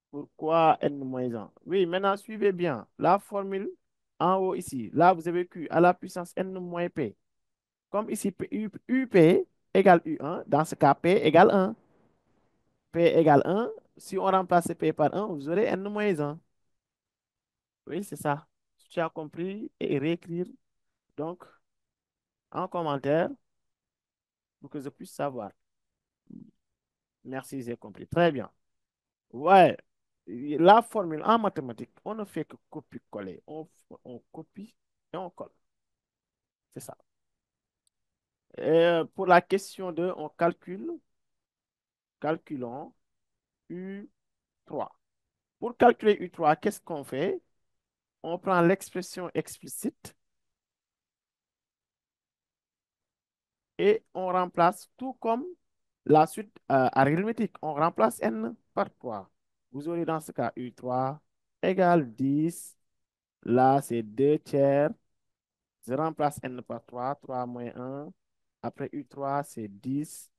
pourquoi N-1? Oui, maintenant, suivez bien la formule en haut ici. Là, vous avez Q à la puissance N-P. Comme ici, UP égale U1, dans ce cas, P égale 1. P égale 1. Si on remplace P par 1, vous aurez N-1. Oui, c'est ça. Si tu as compris, et réécrire donc en commentaire pour que je puisse savoir. Merci, j'ai compris. Très bien. Ouais, la formule en mathématiques, on ne fait que copier-coller. On copie et on colle. C'est ça. Et pour la question 2, on calculons U3. Pour calculer U3, qu'est-ce qu'on fait? On prend l'expression explicite et on remplace tout comme la suite arithmétique. On remplace n par 3. Vous aurez dans ce cas U3 égale 10. Là, c'est 2 tiers. Je remplace n par 3, 3 moins 1. Après U3, c'est 10.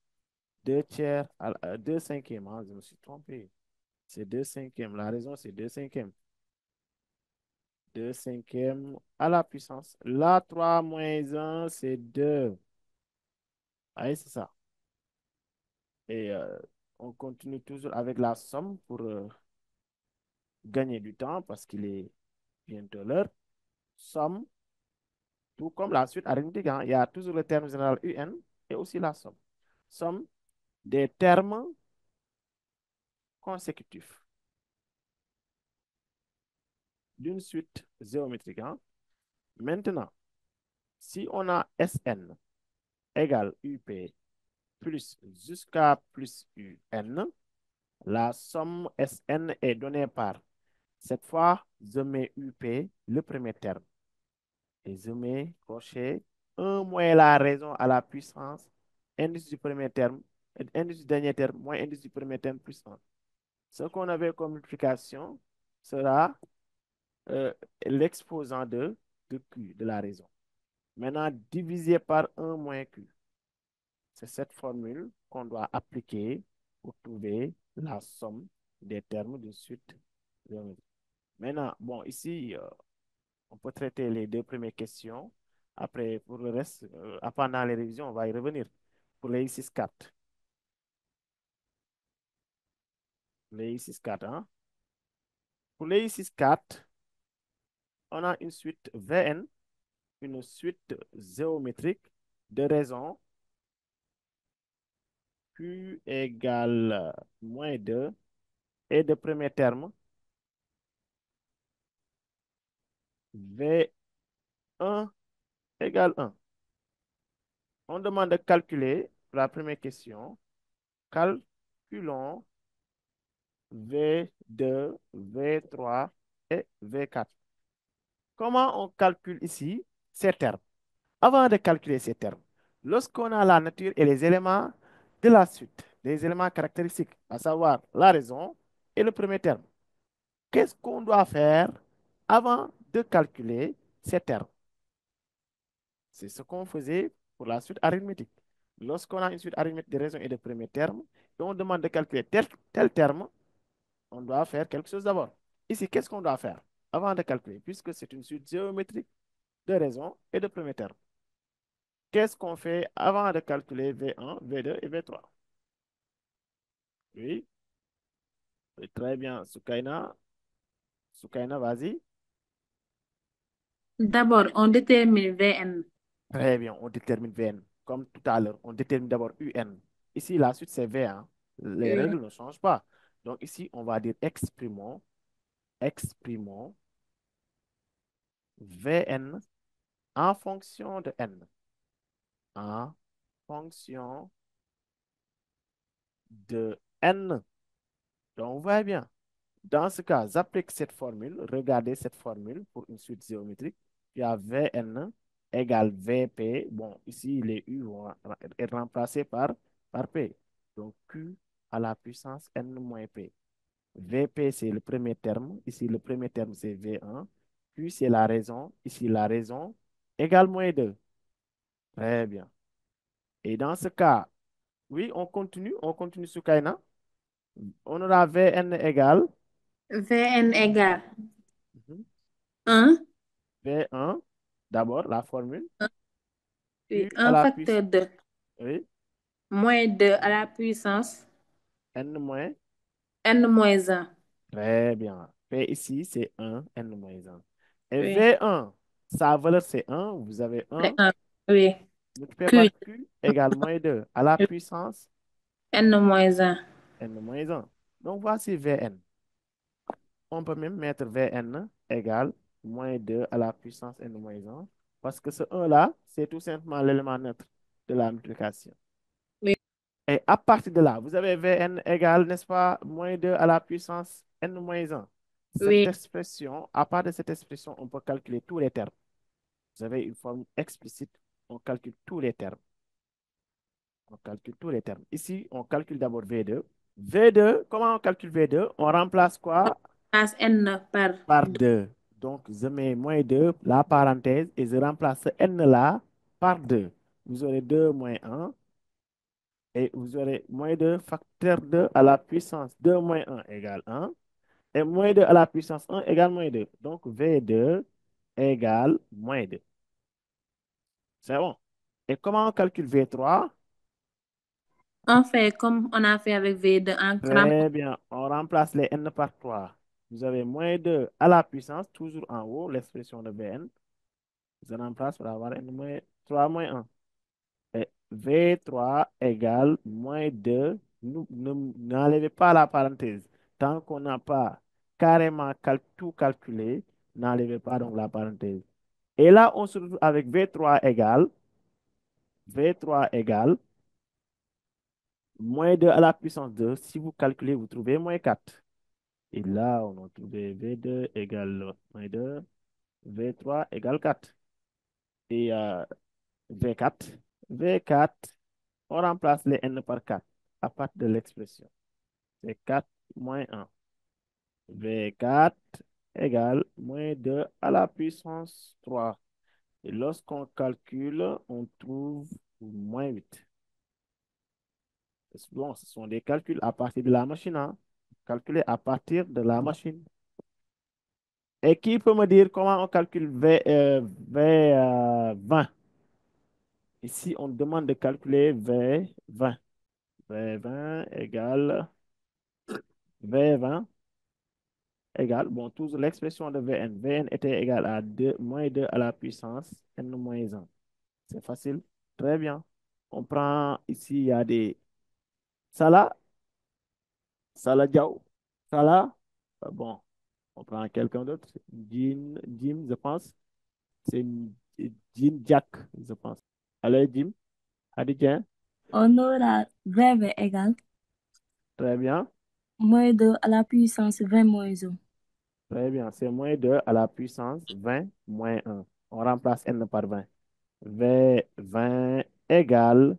2 tiers, 2 cinquièmes. Hein, je me suis trompé. C'est 2 cinquièmes. La raison, c'est 2 cinquièmes. 2 cinquièmes à la puissance. Là, 3 moins 1, c'est 2. Allez, c'est ça. Et on continue toujours avec la somme pour gagner du temps parce qu'il est bientôt l'heure. Somme, tout comme la suite arithmétique, hein, il y a toujours le terme général UN et aussi la somme. Somme des termes consécutifs d'une suite géométrique. Hein. Maintenant, si on a Sn égale UP plus jusqu'à plus UN, la somme Sn est donnée par, cette fois, je mets UP, le premier terme, et je mets crochet 1 moins la raison à la puissance, indice du premier terme, indice du dernier terme, moins indice du premier terme, plus 1. Ce qu'on avait comme multiplication sera l'exposant de Q, de la raison. Maintenant, divisé par 1 moins Q. C'est cette formule qu'on doit appliquer pour trouver la somme des termes de suite géométrique. Maintenant, bon, ici, on peut traiter les deux premières questions. Après, pour le reste, pendant les révisions, on va y revenir. Pour les I6-4. Les I6-4, hein? Pour les I6-4, on a une suite Vn, une suite géométrique de raisons Q égale moins 2 et de premier terme V1 égale 1. On demande de calculer la première question. Calculons V2, V3 et V4. Comment on calcule ici ces termes? Avant de calculer ces termes, lorsqu'on a la nature et les éléments de la suite, les éléments caractéristiques, à savoir la raison et le premier terme, qu'est-ce qu'on doit faire avant de calculer ces termes. C'est ce qu'on faisait pour la suite arithmétique. Lorsqu'on a une suite arithmétique de raisons et de premiers termes, et on demande de calculer tel terme, on doit faire quelque chose d'abord. Ici, qu'est-ce qu'on doit faire avant de calculer, puisque c'est une suite géométrique de raisons et de premiers termes? Qu'est-ce qu'on fait avant de calculer V1, V2 et V3? Oui, oui, très bien. Soukaina, vas-y. D'abord, on détermine Vn. Très bien, on détermine Vn. Comme tout à l'heure, on détermine d'abord Un. Ici, la suite, c'est V1. Les Oui. règles ne changent pas. Donc ici, on va dire exprimons Vn en fonction de n. En fonction de n. Donc, vous voyez bien. Dans ce cas, j'applique cette formule. Regardez cette formule pour une suite géométrique. Tu as Vn égale Vp. Bon, ici, les U vont être remplacés par P. Donc, Q à la puissance n moins P. Vp, c'est le premier terme. Ici, le premier terme, c'est V1. Q, c'est la raison. Ici, la raison égale moins 2. Très bien. Et dans ce cas, oui, on continue sur Kaina. On aura Vn égale Vn égale mhm, 1, V1, d'abord la formule, Q puis à 1 la facteur puissance, de oui, moins 2 à la puissance n moins, n moins 1. très bien. P ici, c'est 1, n moins 1. Et Oui. V1, sa valeur, c'est 1. Vous avez C'est 1 1. Oui. multiplié par Q, Q égale moins 2 à la puissance n moins 1. n moins 1. Donc, voici Vn. On peut même mettre Vn égale moins 2 à la puissance n moins 1 parce que ce 1-là, c'est tout simplement l'élément neutre de la multiplication. Oui. Et à partir de là, vous avez Vn égale, n'est-ce pas, moins 2 à la puissance n moins 1. Cette Oui. expression, à part de cette expression, on peut calculer tous les termes. Vous avez une forme explicite, on calcule tous les termes. On calcule tous les termes. Ici, on calcule d'abord V2. V2, comment on calcule V2? On remplace quoi? Passe n Par 2. Donc, je mets moins 2, la parenthèse, et je remplace ce n là par 2. Vous aurez 2 moins 1. Et vous aurez moins 2 facteur 2 à la puissance 2 moins 1 égale 1. Et moins 2 à la puissance 1 égale moins 2. Donc, V2 égale moins 2. C'est bon. Et comment on calcule V3? On fait comme on a fait avec V2 en Très bien. On remplace les n par 3. Vous avez moins 2 à la puissance, toujours en haut, l'expression de Vn. Je remplace pour avoir n moins 3 moins 1. Et V3 égale moins 2. N'enlevez pas la parenthèse. Tant qu'on n'a pas carrément tout calculé, n'enlevez pas donc la parenthèse. Et là, on se retrouve avec V3 égale moins 2 à la puissance 2. Si vous calculez, vous trouvez moins 4. Et là, on a trouvé V2 égale moins 2. V3 égale 4. Et V4. V4, on remplace les n par 4 à partir de l'expression. C'est 4 moins 1. V4 égale moins 2 à la puissance 3. Et lorsqu'on calcule, on trouve moins 8. Bon, ce sont des calculs à partir de la machine. Hein? Calculés à partir de la machine. Et qui peut me dire comment on calcule V20? Ici, on demande de calculer V20. V20 égale V20 égale, bon, toujours l'expression de Vn. Vn était égal à 2, moins 2 à la puissance n moins 1. C'est facile. Très bien. On prend ici, il y a des Salah, Salah Diaw, Salah. Bon, on prend quelqu'un d'autre. Jim, je pense. C'est Jim Jack, je pense. Allez, Jim, Hadidien. On aura V égale Très bien. moins 2 à la puissance 20 moins 1. Très bien. C'est moins 2 à la puissance 20 moins 1. On remplace n par 20. V20 égale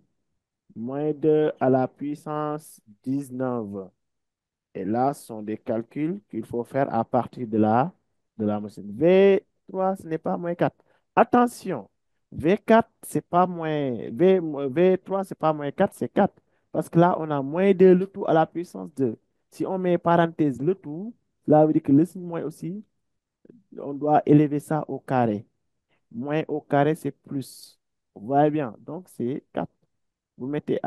moins 2 à la puissance 19. Et là, ce sont des calculs qu'il faut faire à partir de la machine. 3, ce n'est pas moins 4. Attention, V4, c'est pas moins, V3, c'est pas moins 4, c'est 4. Parce que là, on a moins 2 le tout à la puissance 2. Si on met parenthèse le tout, cela veut dire que le signe moins aussi, on doit élever ça au carré. Moins au carré, c'est plus. Vous voyez bien, donc c'est 4. Vous mettez,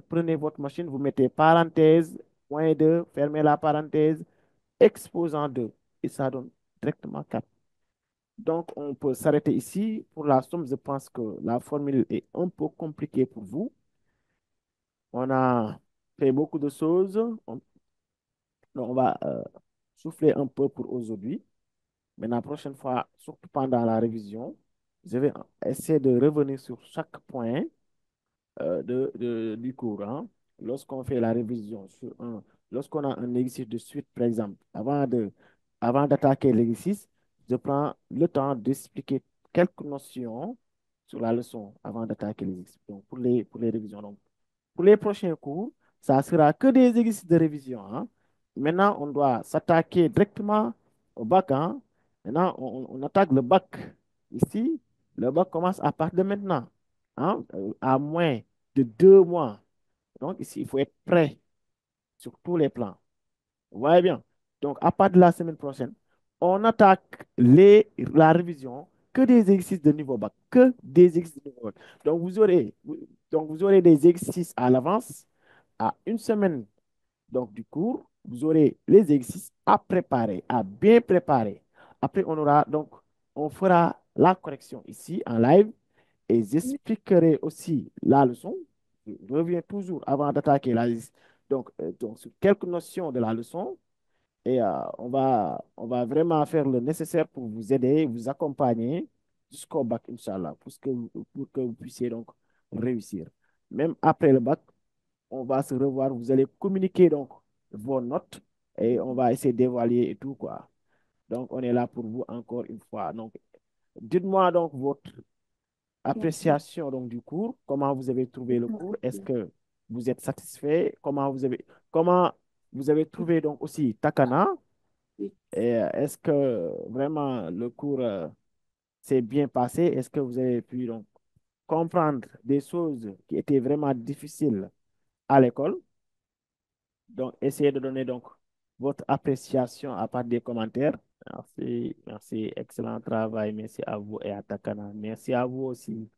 prenez votre machine, vous mettez parenthèse, moins 2, fermez la parenthèse, exposant 2. Et ça donne directement 4. Donc, on peut s'arrêter ici. Pour la somme, je pense que la formule est un peu compliquée pour vous. On a fait beaucoup de choses. On va souffler un peu pour aujourd'hui. Mais la prochaine fois, surtout pendant la révision, je vais essayer de revenir sur chaque point du cours, hein. Lorsqu'on fait la révision lorsqu'on a un exercice de suite, par exemple, avant d'attaquer l'exercice, je prends le temps d'expliquer quelques notions sur la leçon avant d'attaquer l'exercice. Donc, pour les révisions. Donc, pour les prochains cours, ça sera que des exercices de révision, hein. Maintenant, on doit s'attaquer directement au bac, hein. Maintenant, on attaque le bac. Ici, le bac commence à partir de maintenant, hein, à moins de 2 mois. Donc, ici, il faut être prêt sur tous les plans. Vous voyez bien. Donc, à partir de la semaine prochaine, on attaque la révision que des exercices de niveau bac. Que des exercices de niveau bac. Donc, vous aurez des exercices à l'avance, à une semaine du cours. Vous aurez les exercices à préparer, à bien préparer. Après, on fera la correction ici en live et j'expliquerai aussi la leçon. Je reviens toujours avant d'attaquer la liste. Donc, sur quelques notions de la leçon. Et on va vraiment faire le nécessaire pour vous aider, vous accompagner jusqu'au bac, Inch'Allah, pour que vous puissiez donc réussir. Même après le bac, on va se revoir. Vous allez communiquer donc vos notes et on va essayer d'évaluer et tout, quoi. Donc, on est là pour vous encore une fois. Donc, dites-moi donc votre appréciation donc, du cours. Comment vous avez trouvé le cours? Est-ce que vous êtes satisfait? Comment vous avez trouvé donc aussi Takana? Et est-ce que vraiment le cours s'est bien passé? Est-ce que vous avez pu donc comprendre des choses qui étaient vraiment difficiles à l'école? Donc, essayez de donner donc votre appréciation à part des commentaires. Merci, merci, excellent travail. Merci à vous et à Takana. Merci à vous aussi.